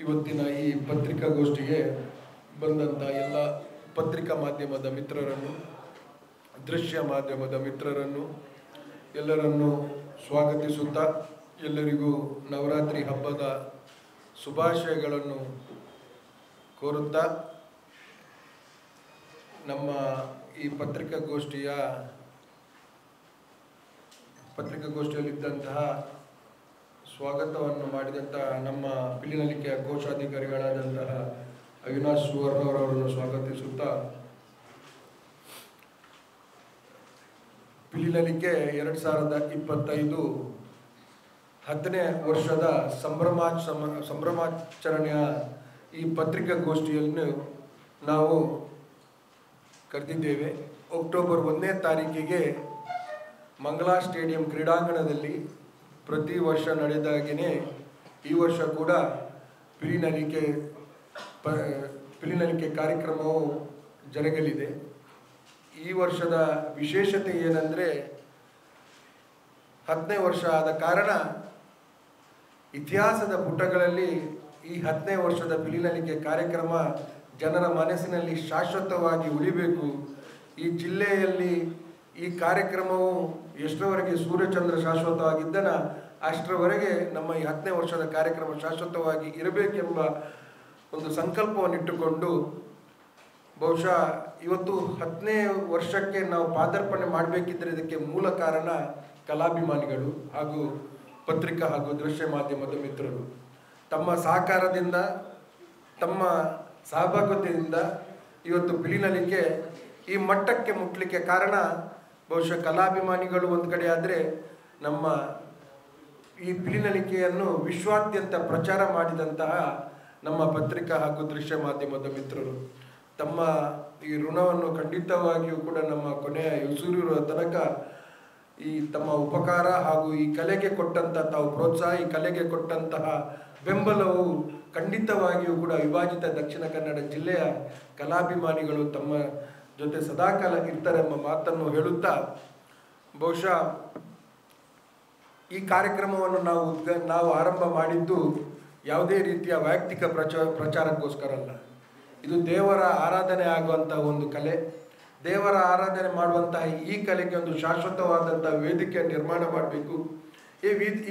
ಇವತ್ತಿನ ಈ ಪತ್ರಿಕಾಗೋಷ್ಠಿಗೆ ಬಂದಂಥ ಎಲ್ಲ ಪತ್ರಿಕಾ ಮಾಧ್ಯಮದ ಮಿತ್ರರನ್ನು, ದೃಶ್ಯ ಮಾಧ್ಯಮದ ಮಿತ್ರರನ್ನು ಎಲ್ಲರನ್ನು ಸ್ವಾಗತಿಸುತ್ತಾ ಎಲ್ಲರಿಗೂ ನವರಾತ್ರಿ ಹಬ್ಬದ ಶುಭಾಶಯಗಳನ್ನು ಕೋರುತ್ತಾ ನಮ್ಮ ಈ ಪತ್ರಿಕಾಗೋಷ್ಠಿಯಲ್ಲಿದ್ದಂತಹ ಸ್ವಾಗತವನ್ನು ಮಾಡಿದಂತಹ ನಮ್ಮ ಪಿಲಿನಲಿಕೆಯ ಕೋಶಾಧಿಕಾರಿಗಳಾದಂತಹ ಅವಿನಾಶ್ ಸುವರ್ಣವರನ್ನು ಸ್ವಾಗತಿಸುತ್ತಾ ಪಿಲಿನಲಿಕೆ 2025 10ನೇ ವರ್ಷದ ಸಂಭ್ರಮಾಚರಣೆಯ ಈ ಪತ್ರಿಕಾಗೋಷ್ಠಿಯನ್ನು ನಾವು ಕರೆದಿದ್ದೇವೆ. ಅಕ್ಟೋಬರ್ 1ನೇ ತಾರೀಕಿಗೆ ಮಂಗಳಾ ಸ್ಟೇಡಿಯಂ ಕ್ರೀಡಾಂಗಣದಲ್ಲಿ ಪ್ರತಿ ವರ್ಷ ನಡೆದಾಗೇ ಈ ವರ್ಷ ಕೂಡ ಪಿಲಿನಲಿಕೆ ಕಾರ್ಯಕ್ರಮವು ಜರುಗಲಿದೆ. ಈ ವರ್ಷದ ವಿಶೇಷತೆ ಏನಂದರೆ 10ನೇ ವರ್ಷ ಆದ ಕಾರಣ ಇತಿಹಾಸದ ಪುಟಗಳಲ್ಲಿ ಈ 10ನೇ ವರ್ಷದ ಪಿಲಿನಲಿಕೆ ಕಾರ್ಯಕ್ರಮ ಜನರ ಮನಸ್ಸಿನಲ್ಲಿ ಶಾಶ್ವತವಾಗಿ ಉಳಿಬೇಕು. ಈ ಜಿಲ್ಲೆಯಲ್ಲಿ ಈ ಕಾರ್ಯಕ್ರಮವು ಎಷ್ಟರವರೆಗೆ ಸೂರ್ಯಚಂದ್ರ ಶಾಶ್ವತವಾಗಿದ್ದನ ಅಷ್ಟರವರೆಗೆ ನಮ್ಮ ಈ 10ನೇ ವರ್ಷದ ಕಾರ್ಯಕ್ರಮ ಶಾಶ್ವತವಾಗಿ ಇರಬೇಕೆಂಬ ಒಂದು ಸಂಕಲ್ಪವನ್ನಿಟ್ಟುಕೊಂಡು ಬಹುಶಃ ಇವತ್ತು 10ನೇ ವರ್ಷಕ್ಕೆ ನಾವು ಪಾದಾರ್ಪಣೆ ಮಾಡಬೇಕಿದ್ದರೆ ಇದಕ್ಕೆ ಮೂಲ ಕಾರಣ ಕಲಾಭಿಮಾನಿಗಳು ಹಾಗೂ ಪತ್ರಿಕಾ ಹಾಗೂ ದೃಶ್ಯ ಮಾಧ್ಯಮದ ಮಿತ್ರರು ತಮ್ಮ ಸಹಕಾರದಿಂದ, ತಮ್ಮ ಸಹಭಾಗಿತ್ವದಿಂದ ಇವತ್ತು ಪಿಲಿನಲಿಕೆ ಈ ಮಟ್ಟಕ್ಕೆ ಮುಟ್ಟಲಿಕ್ಕೆ ಕಾರಣ ಬಹುಶಃ ಕಲಾಭಿಮಾನಿಗಳು ಒಂದು ಕಡೆ ಆದರೆ ನಮ್ಮ ಈ ಪಿಲಿನಲಿಕೆಯನ್ನು ವಿಶ್ವಾದ್ಯಂತ ಪ್ರಚಾರ ಮಾಡಿದಂತಹ ನಮ್ಮ ಪತ್ರಿಕಾ ಹಾಗೂ ದೃಶ್ಯ ಮಾಧ್ಯಮದ ಮಿತ್ರರು ತಮ್ಮ ಈ ಋಣವನ್ನು ಖಂಡಿತವಾಗಿಯೂ ಕೂಡ ನಮ್ಮ ಕೊನೆಯ ಉಸಿರಿರುವ ತನಕ ಈ ತಮ್ಮ ಉಪಕಾರ ಹಾಗೂ ಈ ಕಲೆಗೆ ಕೊಟ್ಟಂಥ ತಾವು ಪ್ರೋತ್ಸಾಹ, ಈ ಕಲೆಗೆ ಕೊಟ್ಟಂತಹ ಬೆಂಬಲವು ಖಂಡಿತವಾಗಿಯೂ ಕೂಡ ವಿಭಾಜಿತ ದಕ್ಷಿಣ ಕನ್ನಡ ಜಿಲ್ಲೆಯ ಕಲಾಭಿಮಾನಿಗಳು ತಮ್ಮ ಜೊತೆ ಸದಾಕಾಲ ಇರ್ತಾರೆ ಎಂಬ ಮಾತನ್ನು ಹೇಳುತ್ತಾ ಬಹುಶಃ ಈ ಕಾರ್ಯಕ್ರಮವನ್ನು ನಾವು ಆರಂಭ ಮಾಡಿದ್ದು ಯಾವುದೇ ರೀತಿಯ ವೈಯಕ್ತಿಕ ಪ್ರಚಾರಕ್ಕೋಸ್ಕರ ಅಲ್ಲ. ಇದು ದೇವರ ಆರಾಧನೆ ಆಗುವಂತಹ ಒಂದು ಕಲೆ. ದೇವರ ಆರಾಧನೆ ಮಾಡುವಂತಹ ಈ ಕಲೆಗೆ ಒಂದು ಶಾಶ್ವತವಾದಂಥ ವೇದಿಕೆ ನಿರ್ಮಾಣ ಮಾಡಬೇಕು.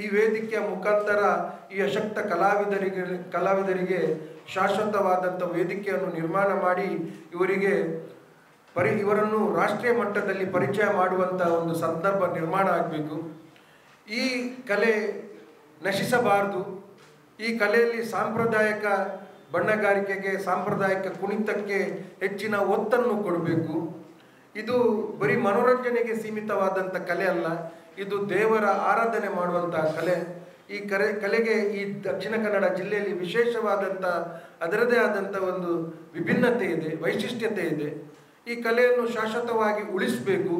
ಈ ವೇದಿಕೆಯ ಮುಖಾಂತರ ಈ ಅಶಕ್ತ ಕಲಾವಿದರಿಗೆ ಶಾಶ್ವತವಾದಂಥ ವೇದಿಕೆಯನ್ನು ನಿರ್ಮಾಣ ಮಾಡಿ ಇವರನ್ನು ರಾಷ್ಟ್ರೀಯ ಮಟ್ಟದಲ್ಲಿ ಪರಿಚಯ ಮಾಡುವಂಥ ಒಂದು ಸಂದರ್ಭ ನಿರ್ಮಾಣ ಆಗಬೇಕು. ಈ ಕಲೆ ನಶಿಸಬಾರದು. ಈ ಕಲೆಯಲ್ಲಿ ಸಾಂಪ್ರದಾಯಿಕ ಬಣ್ಣಗಾರಿಕೆಗೆ, ಸಾಂಪ್ರದಾಯಿಕ ಕುಣಿತಕ್ಕೆ ಹೆಚ್ಚಿನ ಒತ್ತನ್ನು ಕೊಡಬೇಕು. ಇದು ಬರೀ ಮನೋರಂಜನೆಗೆ ಸೀಮಿತವಾದಂಥ ಕಲೆ ಅಲ್ಲ, ಇದು ದೇವರ ಆರಾಧನೆ ಮಾಡುವಂತಹ ಕಲೆ. ಈ ಕಲೆಗೆ ಈ ದಕ್ಷಿಣ ಕನ್ನಡ ಜಿಲ್ಲೆಯಲ್ಲಿ ವಿಶೇಷವಾದಂಥ ಅದರದೇ ಆದಂಥ ಒಂದು ವಿಭಿನ್ನತೆ ಇದೆ, ವೈಶಿಷ್ಟ್ಯತೆ ಇದೆ. ಈ ಕಲೆಯನ್ನು ಶಾಶ್ವತವಾಗಿ ಉಳಿಸಬೇಕು,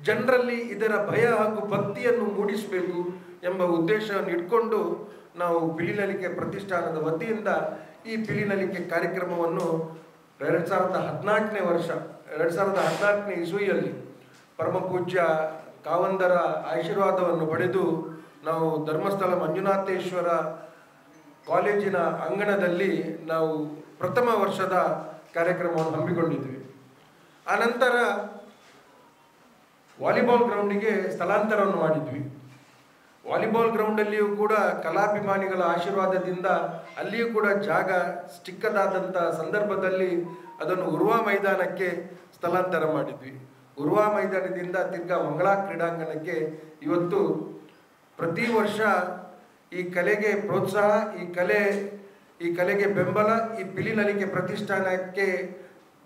ಜನರಲ್ಲಿ ಇದರ ಭಯ ಹಾಗೂ ಭಕ್ತಿಯನ್ನು ಮೂಡಿಸಬೇಕು ಎಂಬ ಉದ್ದೇಶವನ್ನು ಇಟ್ಕೊಂಡು ನಾವು ಪಿಲಿನಲಿಕೆ ಪ್ರತಿಷ್ಠಾನದ ವತಿಯಿಂದ ಈ ಪಿಲಿನಲಿಕೆ ಕಾರ್ಯಕ್ರಮವನ್ನು 2014ನೇ ಇಸುವಿಯಲ್ಲಿ ಪರಮ ಪೂಜ್ಯ ಕಾವಂದರ ಆಶೀರ್ವಾದವನ್ನು ಪಡೆದು ನಾವು ಧರ್ಮಸ್ಥಳ ಮಂಜುನಾಥೇಶ್ವರ ಕಾಲೇಜಿನ ಅಂಗಣದಲ್ಲಿ ನಾವು ಪ್ರಥಮ ವರ್ಷದ ಕಾರ್ಯಕ್ರಮವನ್ನು ಹಮ್ಮಿಕೊಂಡಿದ್ವಿ. ಆನಂತರ ವಾಲಿಬಾಲ್ ಗ್ರೌಂಡಿಗೆ ಸ್ಥಳಾಂತರವನ್ನು ಮಾಡಿದ್ವಿ. ವಾಲಿಬಾಲ್ ಗ್ರೌಂಡಲ್ಲಿಯೂ ಕೂಡ ಕಲಾಭಿಮಾನಿಗಳ ಆಶೀರ್ವಾದದಿಂದ ಅಲ್ಲಿಯೂ ಕೂಡ ಜಾಗ ಚಿಕ್ಕದಾದಂಥ ಸಂದರ್ಭದಲ್ಲಿ ಅದನ್ನು ಉರ್ವಾ ಮೈದಾನಕ್ಕೆ ಸ್ಥಳಾಂತರ ಮಾಡಿದ್ವಿ. ಉರ್ವಾ ಮೈದಾನದಿಂದ ತಿರ್ಗಾ ಮಂಗಳಾ ಕ್ರೀಡಾಂಗಣಕ್ಕೆ ಇವತ್ತು ಪ್ರತಿ ವರ್ಷ ಈ ಕಲೆಗೆ ಪ್ರೋತ್ಸಾಹ, ಈ ಕಲೆಗೆ ಬೆಂಬಲ, ಈ ಪಿಲಿನಲಿಕೆ ಪ್ರತಿಷ್ಠಾನಕ್ಕೆ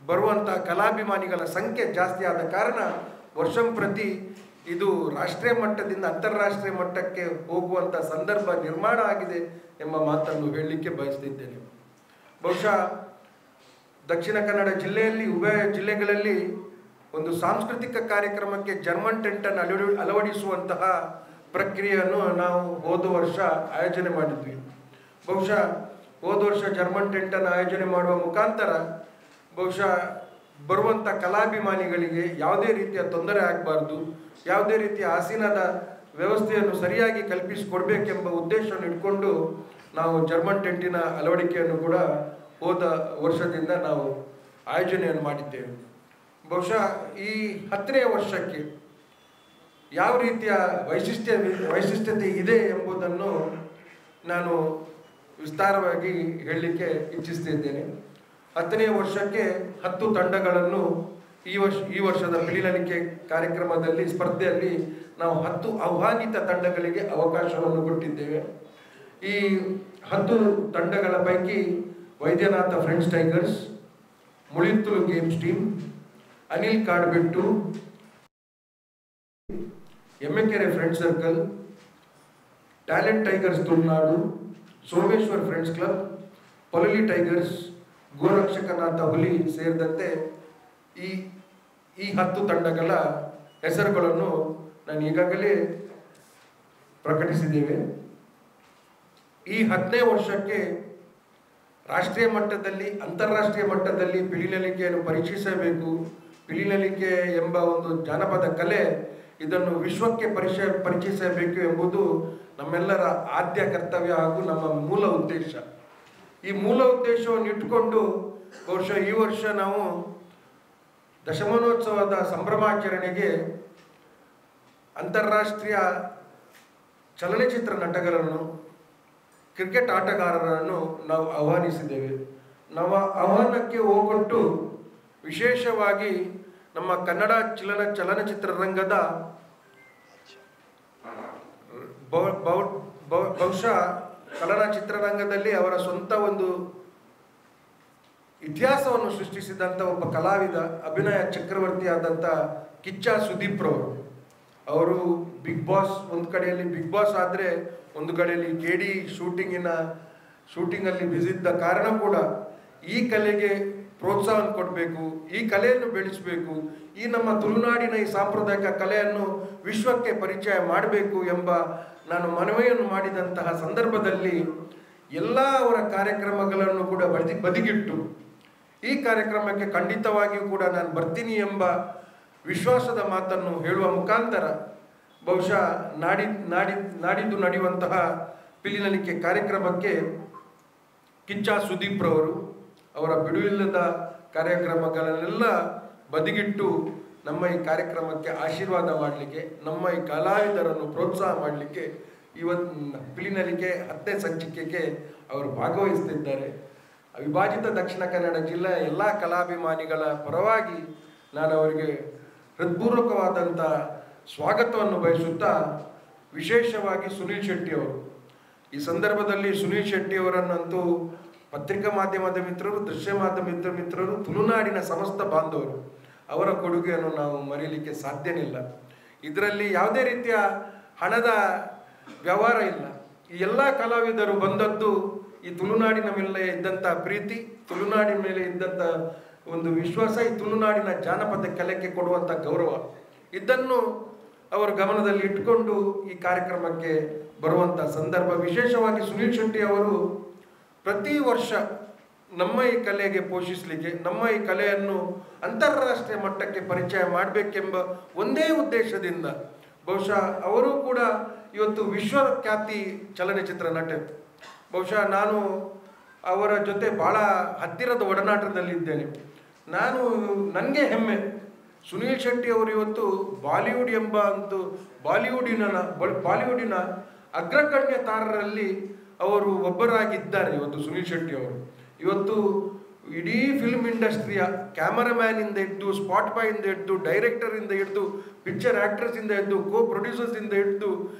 ಬರುವಂಥ ಕಲಾಭಿಮಾನಿಗಳ ಸಂಖ್ಯೆ ಜಾಸ್ತಿ ಆದ ಕಾರಣ ವರ್ಷಂಪ್ರತಿ ಇದು ರಾಷ್ಟ್ರೀಯ ಮಟ್ಟದಿಂದ ಅಂತಾರಾಷ್ಟ್ರೀಯ ಮಟ್ಟಕ್ಕೆ ಹೋಗುವಂಥ ಸಂದರ್ಭ ನಿರ್ಮಾಣ ಆಗಿದೆ ಎಂಬ ಮಾತನ್ನು ಹೇಳಲಿಕ್ಕೆ ಬಯಸ್ತಿದ್ದೇನೆ. ಬಹುಶಃ ದಕ್ಷಿಣ ಕನ್ನಡ ಜಿಲ್ಲೆಯಲ್ಲಿ ಉಭಯ ಜಿಲ್ಲೆಗಳಲ್ಲಿ ಒಂದು ಸಾಂಸ್ಕೃತಿಕ ಕಾರ್ಯಕ್ರಮಕ್ಕೆ ಜರ್ಮನ್ ಟೆಂಟನ್ನು ಅಳವಡಿಸುವಂತಹ ಪ್ರಕ್ರಿಯೆಯನ್ನು ನಾವು ಹೋದ ವರ್ಷ ಆಯೋಜನೆ ಮಾಡಿದ್ವಿ. ಬಹುಶಃ ಹೋದ ವರ್ಷ ಜರ್ಮನ್ ಟೆಂಟನ್ನು ಆಯೋಜನೆ ಮಾಡುವ ಮುಖಾಂತರ ಬಹುಶಃ ಬರುವಂಥ ಕಲಾಭಿಮಾನಿಗಳಿಗೆ ಯಾವುದೇ ರೀತಿಯ ತೊಂದರೆ ಆಗಬಾರ್ದು, ಯಾವುದೇ ರೀತಿಯ ಆಸೀನದ ವ್ಯವಸ್ಥೆಯನ್ನು ಸರಿಯಾಗಿ ಕಲ್ಪಿಸಿಕೊಡ್ಬೇಕೆಂಬ ಉದ್ದೇಶವನ್ನು ಇಟ್ಕೊಂಡು ನಾವು ಜರ್ಮನ್ ಟೆಂಟಿನ ಅಳವಡಿಕೆಯನ್ನು ಕೂಡ ಹೋದ ವರ್ಷದಿಂದ ನಾವು ಆಯೋಜನೆಯನ್ನು ಮಾಡಿದ್ದೇವೆ. ಬಹುಶಃ ಈ 10ನೇ ವರ್ಷಕ್ಕೆ ಯಾವ ರೀತಿಯ ವೈಶಿಷ್ಟ್ಯತೆ ಇದೆ ಎಂಬುದನ್ನು ನಾನು ವಿಸ್ತಾರವಾಗಿ ಹೇಳಲಿಕ್ಕೆ ಇಚ್ಛಿಸ್ತಿದ್ದೇನೆ. 10ನೇ ವರ್ಷಕ್ಕೆ 10 ತಂಡಗಳನ್ನು ಈ ವರ್ಷದ ಪಿಲಿನಲಿಕೆ ಕಾರ್ಯಕ್ರಮದಲ್ಲಿ ಸ್ಪರ್ಧೆಯಲ್ಲಿ ನಾವು 10 ಆಹ್ವಾನಿತ ತಂಡಗಳಿಗೆ ಅವಕಾಶವನ್ನು ಕೊಟ್ಟಿದ್ದೇವೆ. ಈ 10 ತಂಡಗಳ ಪೈಕಿ Vaidyanatha friends tigers, Mulittulu games team, Anil Kadbettu, Emmekere friends circle, talent tigers Tulunadu, Someshwar friends club, Polali tigers, Gorakshakanatha ಹುಲಿ ಸೇರಿದಂತೆ ಈ 10 ತಂಡಗಳ ಹೆಸರುಗಳನ್ನು ನಾನು ಈಗಾಗಲೇ ಪ್ರಕಟಿಸಿದ್ದೇವೆ. ಈ 10ನೇ ವರ್ಷಕ್ಕೆ ರಾಷ್ಟ್ರೀಯ ಮಟ್ಟದಲ್ಲಿ, ಅಂತಾರಾಷ್ಟ್ರೀಯ ಮಟ್ಟದಲ್ಲಿ ಪಿಲಿನಲಿಕೆಯನ್ನು ಪರಿಚಯಿಸಬೇಕು. ಪಿಲಿನಲಿಕೆ ಎಂಬ ಒಂದು ಜಾನಪದ ಕಲೆ, ಇದನ್ನು ವಿಶ್ವಕ್ಕೆ ಪರಿಚಯಿಸಬೇಕು ಎಂಬುದು ನಮ್ಮೆಲ್ಲರ ಆದ್ಯ ಕರ್ತವ್ಯ ಹಾಗೂ ನಮ್ಮ ಮೂಲ ಉದ್ದೇಶ. ಈ ಮೂಲ ಉದ್ದೇಶವನ್ನು ಇಟ್ಟುಕೊಂಡು ಬಹುಶಃ ಈ ವರ್ಷ ನಾವು ದಶಮಾನೋತ್ಸವದ ಸಂಭ್ರಮಾಚರಣೆಗೆ ಅಂತಾರಾಷ್ಟ್ರೀಯ ಚಲನಚಿತ್ರ ನಟರನ್ನು, ಕ್ರಿಕೆಟ್ ಆಟಗಾರರನ್ನು ನಾವು ಆಹ್ವಾನಿಸಿದ್ದೇವೆ. ನಾವು ಆಹ್ವಾನಕ್ಕೆ ಹೋಗೊಟ್ಟು ವಿಶೇಷವಾಗಿ ನಮ್ಮ ಕನ್ನಡ ಚಲನಚಿತ್ರರಂಗದ ಬಹುಶಃ ಚಲನಚಿತ್ರರಂಗದಲ್ಲಿ ಅವರ ಸ್ವಂತ ಒಂದು ಇತಿಹಾಸವನ್ನು ಸೃಷ್ಟಿಸಿದಂಥ ಒಬ್ಬ ಕಲಾವಿದ, ಅಭಿನಯ ಚಕ್ರವರ್ತಿಯಾದಂಥ ಕಿಚ್ಚ ಸುದೀಪ್ ಅವರು ಬಿಗ್ ಬಾಸ್, ಒಂದು ಕಡೆಯಲ್ಲಿ ಬಿಗ್ ಬಾಸ್ ಆದರೆ ಒಂದು ಕಡೆಯಲ್ಲಿ KD ಶೂಟಿಂಗಲ್ಲಿ ಬ್ಯುಸಿ ಇದ್ದ ಕಾರಣ ಕೂಡ ಈ ಕಲೆಗೆ ಪ್ರೋತ್ಸಾಹವನ್ನು ಕೊಡಬೇಕು, ಈ ಕಲೆಯನ್ನು ಬೆಳೆಸಬೇಕು, ಈ ನಮ್ಮ ತುಳುನಾಡಿನ ಈ ಸಾಂಪ್ರದಾಯಿಕ ಕಲೆಯನ್ನು ವಿಶ್ವಕ್ಕೆ ಪರಿಚಯ ಮಾಡಬೇಕು ಎಂಬ ನಾನು ಮನವಿಯನ್ನು ಮಾಡಿದಂತಹ ಸಂದರ್ಭದಲ್ಲಿ ಎಲ್ಲ ಅವರ ಕಾರ್ಯಕ್ರಮಗಳನ್ನು ಕೂಡ ಬದಿಗಿಟ್ಟು ಈ ಕಾರ್ಯಕ್ರಮಕ್ಕೆ ಖಂಡಿತವಾಗಿಯೂ ಕೂಡ ನಾನು ಬರ್ತೀನಿ ಎಂಬ ವಿಶ್ವಾಸದ ಮಾತನ್ನು ಹೇಳುವ ಮುಖಾಂತರ ಬಹುಶಃ ನಾಡಿದ್ದು ನಡೆಯುವಂತಹ ಪಿಲಿನಲಿಕೆ ಕಾರ್ಯಕ್ರಮಕ್ಕೆ ಕಿಚ್ಚ ಸುದೀಪ್ ಅವರ ಬಿಡುವಿಲ್ಲದ ಕಾರ್ಯಕ್ರಮಗಳನ್ನೆಲ್ಲ ಬದಿಗಿಟ್ಟು ನಮ್ಮ ಈ ಕಾರ್ಯಕ್ರಮಕ್ಕೆ ಆಶೀರ್ವಾದ ಮಾಡಲಿಕ್ಕೆ, ನಮ್ಮ ಈ ಕಲಾವಿದರನ್ನು ಪ್ರೋತ್ಸಾಹ ಮಾಡಲಿಕ್ಕೆ ಇವತ್ತು ಪಿಲಿನಲಿಕೆ 10ನೇ ಸಂಚಿಕೆಗೆ ಅವರು ಭಾಗವಹಿಸ್ತಿದ್ದಾರೆ. ಅವಿಭಾಜಿತ ದಕ್ಷಿಣ ಕನ್ನಡ ಜಿಲ್ಲೆಯ ಎಲ್ಲ ಕಲಾಭಿಮಾನಿಗಳ ಪರವಾಗಿ ನಾನು ಅವರಿಗೆ ಹೃತ್ಪೂರ್ವಕವಾದಂಥ ಸ್ವಾಗತವನ್ನು ಬಯಸುತ್ತಾ, ವಿಶೇಷವಾಗಿ ಸುನೀಲ್ ಶೆಟ್ಟಿ ಅವರು, ಈ ಸಂದರ್ಭದಲ್ಲಿ ಸುನೀಲ್ ಶೆಟ್ಟಿ ಅವರನ್ನಂತೂ ಪತ್ರಿಕಾ ಮಾಧ್ಯಮದ ಮಿತ್ರರು, ದೃಶ್ಯ ಮಾಧ್ಯಮದ ಮಿತ್ರರು, ತುಳುನಾಡಿನ ಸಮಸ್ತ ಬಾಂಧವರು, ಅವರ ಕೊಡುಗೆಯನ್ನು ನಾವು ಮರೆಯಲಿಕ್ಕೆ ಸಾಧ್ಯನಿಲ್ಲ. ಇದರಲ್ಲಿ ಯಾವುದೇ ರೀತಿಯ ಹಣದ ವ್ಯವಹಾರ ಇಲ್ಲ. ಈ ಎಲ್ಲ ಕಲಾವಿದರು ಬಂದದ್ದು ಈ ತುಳುನಾಡಿನ ಮೇಲೆ ಇದ್ದಂಥ ಪ್ರೀತಿ, ತುಳುನಾಡಿನ ಮೇಲೆ ಇದ್ದಂಥ ಒಂದು ವಿಶ್ವಾಸ, ಈ ತುಳುನಾಡಿನ ಜಾನಪದ ಕಲೆಗೆ ಕೊಡುವಂಥ ಗೌರವ, ಇದನ್ನು ಅವರು ಗಮನದಲ್ಲಿ ಇಟ್ಟುಕೊಂಡು ಈ ಕಾರ್ಯಕ್ರಮಕ್ಕೆ ಬರುವಂಥ ಸಂದರ್ಭ. ವಿಶೇಷವಾಗಿ ಸುನೀಲ್ ಶೆಟ್ಟಿ ಅವರು ಪ್ರತಿ ವರ್ಷ ನಮ್ಮ ಈ ಕಲೆಗೆ ಪೋಷಿಸಲಿಕ್ಕೆ, ನಮ್ಮ ಈ ಕಲೆಯನ್ನು ಅಂತಾರಾಷ್ಟ್ರೀಯ ಮಟ್ಟಕ್ಕೆ ಪರಿಚಯ ಮಾಡಬೇಕೆಂಬ ಒಂದೇ ಉದ್ದೇಶದಿಂದ ಬಹುಶಃ ಅವರು ಕೂಡ ಇವತ್ತು ವಿಶ್ವಖ್ಯಾತಿ ಚಲನಚಿತ್ರ ನಟ. ಬಹುಶಃ ನಾನು ಅವರ ಜೊತೆ ಭಾಳ ಹತ್ತಿರದ ಒಡನಾಟದಲ್ಲಿದ್ದೇನೆ. ನನಗೆ ಹೆಮ್ಮೆ, ಸುನೀಲ್ ಶೆಟ್ಟಿ ಅವರು ಇವತ್ತು ಬಾಲಿವುಡ್ ಎಂಬ ಬಾಲಿವುಡಿನ ಅಗ್ರಗಣ್ಯ ತಾರರಲ್ಲಿ ಅವರು ಒಬ್ಬರಾಗಿದ್ದಾರೆ. ಇವತ್ತು ಸುನೀಲ್ ಶೆಟ್ಟಿ ಅವರು ಇವತ್ತು ಇಡೀ ಫಿಲ್ಮ್ ಇಂಡಸ್ಟ್ರಿಯ ಕ್ಯಾಮರಾಮ್ಯಾನಿಂದ ಹಿಡಿದು, ಸ್ಪಾಟ್ ಬಾಯಿಂದ ಹಿಡಿದು, ಡೈರೆಕ್ಟರಿಂದ ಹಿಡಿದು, ಪಿಕ್ಚರ್ ಆ್ಯಕ್ಟ್ರೆಸ್ಸಿಂದ ಹಿಡಿದು, ಪ್ರೊಡ್ಯೂಸರ್ಸಿಂದ ಹಿಡಿದು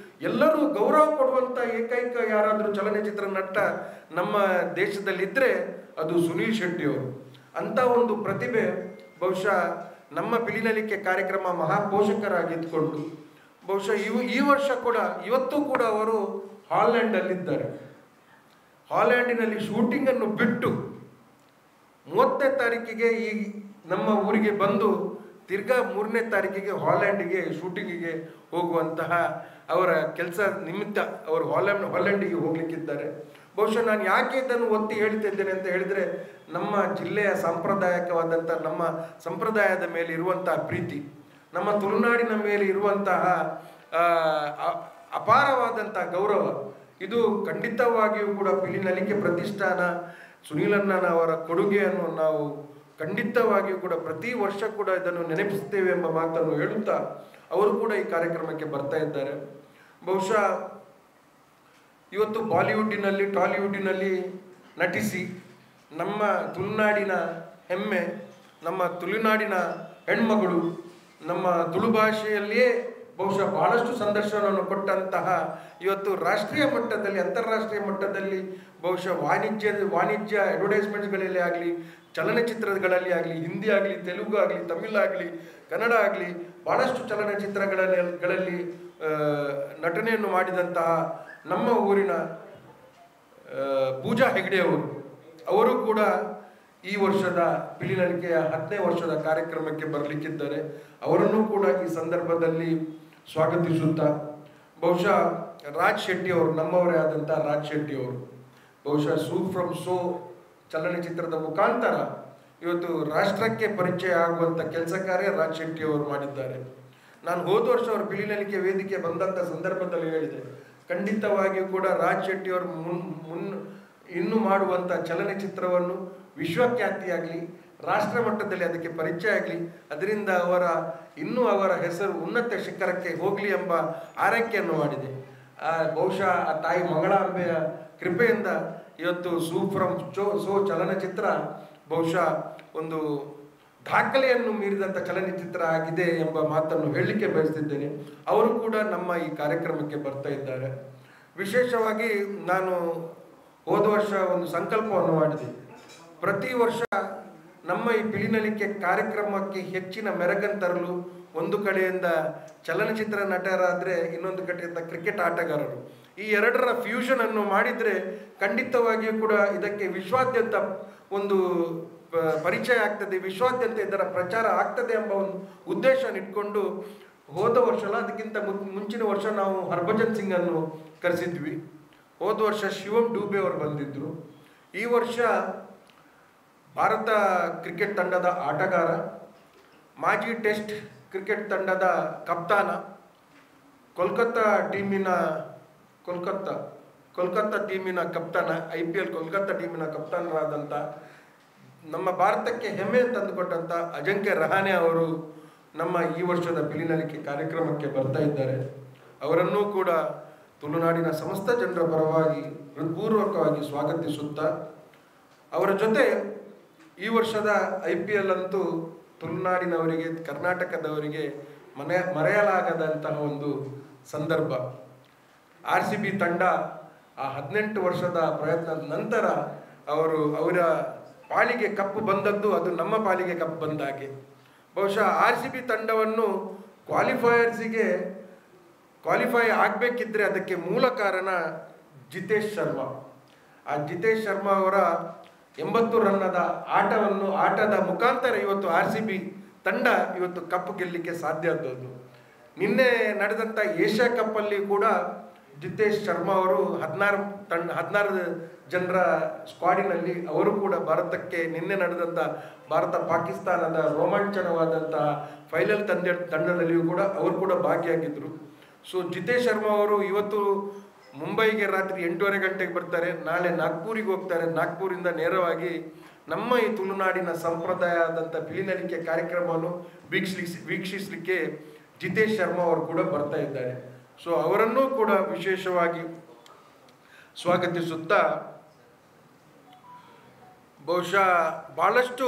ಎಲ್ಲರೂ ಗೌರವ ಕೊಡುವಂಥ ಏಕೈಕ ಯಾರಾದರೂ ಚಲನಚಿತ್ರ ನಟ ನಮ್ಮ ದೇಶದಲ್ಲಿದ್ದರೆ ಅದು ಸುನೀಲ್ ಶೆಟ್ಟಿ ಅವರು. ಅಂಥ ಒಂದು ಪ್ರತಿಭೆ ಬಹುಶಃ ನಮ್ಮ ಪಿಲಿನಲಿಕೆ ಕಾರ್ಯಕ್ರಮ ಮಹಾಪೋಷಕರಾಗಿದ್ದುಕೊಂಡು ಬಹುಶಃ ಈ ವರ್ಷ ಕೂಡ, ಇವತ್ತು ಕೂಡ ಅವರು ಹಾಲೆಂಡಲ್ಲಿದ್ದಾರೆ. ಹಾಲೆಂಡಿನಲ್ಲಿ ಶೂಟಿಂಗನ್ನು ಬಿಟ್ಟು 30ನೇ ತಾರೀಕಿಗೆ ಈ ನಮ್ಮ ಊರಿಗೆ ಬಂದು ತಿರ್ಗಾ 3ನೇ ತಾರೀಕಿಗೆ ಹಾಲೆಂಡಿಗೆ ಶೂಟಿಂಗಿಗೆ ಹೋಗುವಂತಹ ಅವರ ಕೆಲಸ ನಿಮಿತ್ತ ಅವರು ಹಾಲೆಂಡಿಗೆ ಹೋಗ್ಲಿಕ್ಕಿದ್ದಾರೆ. ಬಹುಶಃ ನಾನು ಯಾಕೆ ಇದನ್ನು ಒತ್ತಿ ಹೇಳ್ತಿದ್ದೇನೆ ಅಂತ ಹೇಳಿದರೆ, ನಮ್ಮ ಜಿಲ್ಲೆಯ ಸಾಂಪ್ರದಾಯಿಕವಾದಂಥ ನಮ್ಮ ಸಂಪ್ರದಾಯದ ಮೇಲೆ ಇರುವಂತಹ ಪ್ರೀತಿ, ನಮ್ಮ ತುಳುನಾಡಿನ ಮೇಲೆ ಇರುವಂತಹ ಅಪಾರವಾದಂಥ ಗೌರವ, ಇದು ಖಂಡಿತವಾಗಿಯೂ ಕೂಡ ಪಿಲಿನಲಿಕೆ ಪ್ರತಿಷ್ಠಾನ ಸುನೀಲಣ್ಣನವರ ಕೊಡುಗೆಯನ್ನು ನಾವು ಖಂಡಿತವಾಗಿಯೂ ಕೂಡ ಪ್ರತಿ ವರ್ಷ ಕೂಡ ಇದನ್ನು ನೆನಪಿಸ್ತೇವೆ ಎಂಬ ಮಾತನ್ನು ಹೇಳುತ್ತಾ ಅವರು ಕೂಡ ಈ ಕಾರ್ಯಕ್ರಮಕ್ಕೆ ಬರ್ತಾ ಇದ್ದಾರೆ. ಬಹುಶಃ ಇವತ್ತು ಬಾಲಿವುಡ್ಡಿನಲ್ಲಿ ಟಾಲಿವುಡ್ಡಿನಲ್ಲಿ ನಟಿಸಿ ನಮ್ಮ ತುಳುನಾಡಿನ ಹೆಮ್ಮೆ, ನಮ್ಮ ತುಳುನಾಡಿನ ಹೆಣ್ಮಗಳು, ನಮ್ಮ ತುಳು ಭಾಷೆಯಲ್ಲಿಯೇ ಬಹುಶಃ ಬಹಳಷ್ಟು ಸಂದರ್ಶನವನ್ನು ಕೊಟ್ಟಂತಹ ಇವತ್ತು ರಾಷ್ಟ್ರೀಯ ಮಟ್ಟದಲ್ಲಿ ಅಂತಾರಾಷ್ಟ್ರೀಯ ಮಟ್ಟದಲ್ಲಿ ಬಹುಶಃ ವಾಣಿಜ್ಯ ಅಡ್ವರ್ಟೈಸ್ಮೆಂಟ್ಗಳಲ್ಲಿ ಆಗಲಿ, ಚಲನಚಿತ್ರಗಳಲ್ಲಿ ಆಗಲಿ, ಹಿಂದಿ ಆಗಲಿ, ತೆಲುಗು ಆಗಲಿ, ತಮಿಳು ಆಗಲಿ, ಕನ್ನಡ ಆಗಲಿ ಬಹಳಷ್ಟು ಚಲನಚಿತ್ರಗಳಲ್ಲಿ ನಟನೆಯನ್ನು ಮಾಡಿದಂತಹ ನಮ್ಮ ಊರಿನ ಪೂಜಾ ಹೆಗ್ಡೆ ಅವರು ಕೂಡ ಈ ವರ್ಷದ ಪಿಲಿನಲಿಕೆಯ 10ನೇ ವರ್ಷದ ಕಾರ್ಯಕ್ರಮಕ್ಕೆ ಬರಲಿಕ್ಕಿದ್ದಾರೆ. ಅವರನ್ನು ಕೂಡ ಈ ಸಂದರ್ಭದಲ್ಲಿ ಸ್ವಾಗತಿಸುತ್ತಾ, ಬಹುಶಃ ರಾಜ್ ಶೆಟ್ಟಿ ಅವರು, ನಮ್ಮವರೇ ಆದಂಥ ರಾಜ್ ಶೆಟ್ಟಿ ಅವರು ಬಹುಶಃ ಸೂ ಫ್ರಮ್ ಸೋ ಚಲನಚಿತ್ರದ ಮುಖಾಂತರ ಇವತ್ತು ರಾಷ್ಟ್ರಕ್ಕೆ ಪರಿಚಯ ಆಗುವಂಥ ಕೆಲಸ ಕಾರ್ಯ ರಾಜ್ ಶೆಟ್ಟಿ ಅವರು ಮಾಡಿದ್ದಾರೆ. ನಾನು ಹೋದ ವರ್ಷ ಅವರು ಪಿಲಿನಲಿಕೆ ವೇದಿಕೆ ಬಂದಂಥ ಸಂದರ್ಭದಲ್ಲಿ ಹೇಳಿದೆ, ಖಂಡಿತವಾಗಿಯೂ ಕೂಡ ರಾಜ್ ಶೆಟ್ಟಿ ಅವರು ಇನ್ನು ಮಾಡುವಂಥ ಚಲನಚಿತ್ರವನ್ನು ವಿಶ್ವಖ್ಯಾತಿಯಾಗಲಿ, ರಾಷ್ಟ್ರ ಮಟ್ಟದಲ್ಲಿ ಅದಕ್ಕೆ ಪರಿಚಯ ಆಗಲಿ, ಅದರಿಂದ ಅವರ ಹೆಸರು ಉನ್ನತ ಶಿಖರಕ್ಕೆ ಹೋಗಲಿ ಎಂಬ ಆರೈಕೆಯನ್ನು ಮಾಡಿದೆ. ಬಹುಶಃ ಆ ತಾಯಿ ಮಂಗಳಾಂಬೆಯ ಕೃಪೆಯಿಂದ ಇವತ್ತು ಸೂ ಫ್ರಮ್ ಸೋ ಚಲನಚಿತ್ರ ಬಹುಶಃ ಒಂದು ದಾಖಲೆಯನ್ನು ಮೀರಿದಂಥ ಚಲನಚಿತ್ರ ಆಗಿದೆ ಎಂಬ ಮಾತನ್ನು ಹೇಳಲಿಕ್ಕೆ ಬಯಸ್ತಿದ್ದೇನೆ. ಅವರು ಕೂಡ ನಮ್ಮ ಈ ಕಾರ್ಯಕ್ರಮಕ್ಕೆ ಬರ್ತಾ ಇದ್ದಾರೆ. ವಿಶೇಷವಾಗಿ ನಾನು ಹೋದ ವರ್ಷ ಒಂದು ಸಂಕಲ್ಪವನ್ನು ಮಾಡಿದೆ. ಪ್ರತಿ ವರ್ಷ ನಮ್ಮ ಈ ಪಿಲಿನಲಿಕೆ ಕಾರ್ಯಕ್ರಮಕ್ಕೆ ಹೆಚ್ಚಿನ ಮೆರಗನ್ನು ತರಲು ಒಂದು ಕಡೆಯಿಂದ ಚಲನಚಿತ್ರ ನಟರಾದರೆ ಇನ್ನೊಂದು ಕಡೆಯಿಂದ ಕ್ರಿಕೆಟ್ ಆಟಗಾರರು, ಈ ಎರಡರ ಫ್ಯೂಷನ್ ಅನ್ನು ಮಾಡಿದರೆ ಖಂಡಿತವಾಗಿಯೂ ಕೂಡ ಇದಕ್ಕೆ ವಿಶ್ವಾದ್ಯಂತ ಒಂದು ಪರಿಚಯ ಆಗ್ತದೆ, ವಿಶ್ವಾದ್ಯಂತ ಇದರ ಪ್ರಚಾರ ಆಗ್ತದೆ ಎಂಬ ಒಂದು ಉದ್ದೇಶ ಇಟ್ಕೊಂಡು ಹೋದ ವರ್ಷ ಅಲ್ಲ, ಅದಕ್ಕಿಂತ ಮುಂಚಿನ ವರ್ಷ ನಾವು ಹರ್ಭಜನ್ ಸಿಂಗ್ ಅನ್ನು ಕರೆಸಿದ್ವಿ. ಹೋದ ವರ್ಷ ಶಿವಂ ಡೂಬೆ ಅವರು ಬಂದಿದ್ದರು. ಈ ವರ್ಷ ಭಾರತ ಕ್ರಿಕೆಟ್ ತಂಡದ ಆಟಗಾರ, ಮಾಜಿ ಟೆಸ್ಟ್ ಕ್ರಿಕೆಟ್ ತಂಡದ ಕಪ್ತಾನ, ಕೋಲ್ಕತ್ತಾ ಟೀಮಿನ ಕಪ್ತಾನ, IPL ಕೋಲ್ಕತ್ತಾ ಟೀಮಿನ ಕಪ್ತಾನರಾದಂಥ ನಮ್ಮ ಭಾರತಕ್ಕೆ ಹೆಮ್ಮೆ ತಂದುಕೊಟ್ಟಂಥ ಅಜಿಂಕ್ಯ ರಹಾನೆ ಅವರು ನಮ್ಮ ಈ ವರ್ಷದ ಪಿಲಿನಲಿಕೆ ಕಾರ್ಯಕ್ರಮಕ್ಕೆ ಬರ್ತಾ ಇದ್ದಾರೆ. ಅವರನ್ನೂ ಕೂಡ ತುಳುನಾಡಿನ ಸಮಸ್ತ ಜನರ ಪರವಾಗಿ ಹೃತ್ಪೂರ್ವಕವಾಗಿ ಸ್ವಾಗತಿಸುತ್ತಾ, ಅವರ ಜೊತೆ ಈ ವರ್ಷದ IPL ಅಂತೂ ತುಳುನಾಡಿನವರಿಗೆ, ಕರ್ನಾಟಕದವರಿಗೆ ಮರೆಯಲಾಗದಂತಹ ಒಂದು ಸಂದರ್ಭ. RCB ತಂಡ ಆ 18 ವರ್ಷದ ಪ್ರಯತ್ನದ ನಂತರ ಅವರ ಪಾಲಿಗೆ ಕಪ್ಪು ಬಂದದ್ದು, ಅದು ನಮ್ಮ ಪಾಲಿಗೆ ಕಪ್ಪು ಬಂದ ಹಾಗೆ. ಬಹುಶಃ RCB ತಂಡವನ್ನು ಕ್ವಾಲಿಫೈ ಆಗಬೇಕಿದ್ರೆ ಅದಕ್ಕೆ ಮೂಲ ಕಾರಣ ಜಿತೇಶ್ ಶರ್ಮಾ. ಆ ಜಿತೇಶ್ ಶರ್ಮಾ ಅವರ 80 ರನ್ನದ ಆಟದ ಮುಖಾಂತರ ಇವತ್ತು RCB ತಂಡ ಇವತ್ತು ಕಪ್ಪು ಗೆಲ್ಲಲಿಕ್ಕೆ ಸಾಧ್ಯ ಆದದ್ದು. ನಿನ್ನೆ ನಡೆದಂಥ ಏಷ್ಯಾ ಕಪ್ಪಲ್ಲಿ ಕೂಡ ಜಿತೇಶ್ ಶರ್ಮಾ ಅವರು 16 ಜನರ ಸ್ಕ್ವಾಡಿನಲ್ಲಿ ಅವರು ಕೂಡ ಭಾರತಕ್ಕೆ ನಿನ್ನೆ ನಡೆದಂಥ ಭಾರತ ಪಾಕಿಸ್ತಾನದ ರೋಮಾಂಚನವಾದಂತಹ ಫೈನಲ್ ತಂಡದಲ್ಲಿಯೂ ಕೂಡ ಅವರು ಕೂಡ ಭಾಗಿಯಾಗಿದ್ದರು. ಸೊ ಜಿತೇಶ್ ಶರ್ಮಾ ಅವರು ಇವತ್ತು ಮುಂಬೈಗೆ ರಾತ್ರಿ 8:30 ಗಂಟೆಗೆ ಬರ್ತಾರೆ, ನಾಳೆ ನಾಗ್ಪುರಿಗೆ ಹೋಗ್ತಾರೆ. ನಾಗ್ಪುರಿಂದ ನೇರವಾಗಿ ನಮ್ಮ ಈ ತುಳುನಾಡಿನ ಸಂಪ್ರದಾಯ ಆದಂಥ ಪಿಲಿನಲಿಕೆ ಕಾರ್ಯಕ್ರಮವನ್ನು ವೀಕ್ಷಿಸಲಿಕ್ಕೆ ಜಿತೇಶ್ ಶರ್ಮಾ ಅವರು ಕೂಡ ಬರ್ತಾ ಇದ್ದಾರೆ. ಸೊ ಅವರನ್ನೂ ಕೂಡ ವಿಶೇಷವಾಗಿ ಸ್ವಾಗತಿಸುತ್ತಾ, ಬಹುಶಃ ಭಾಳಷ್ಟು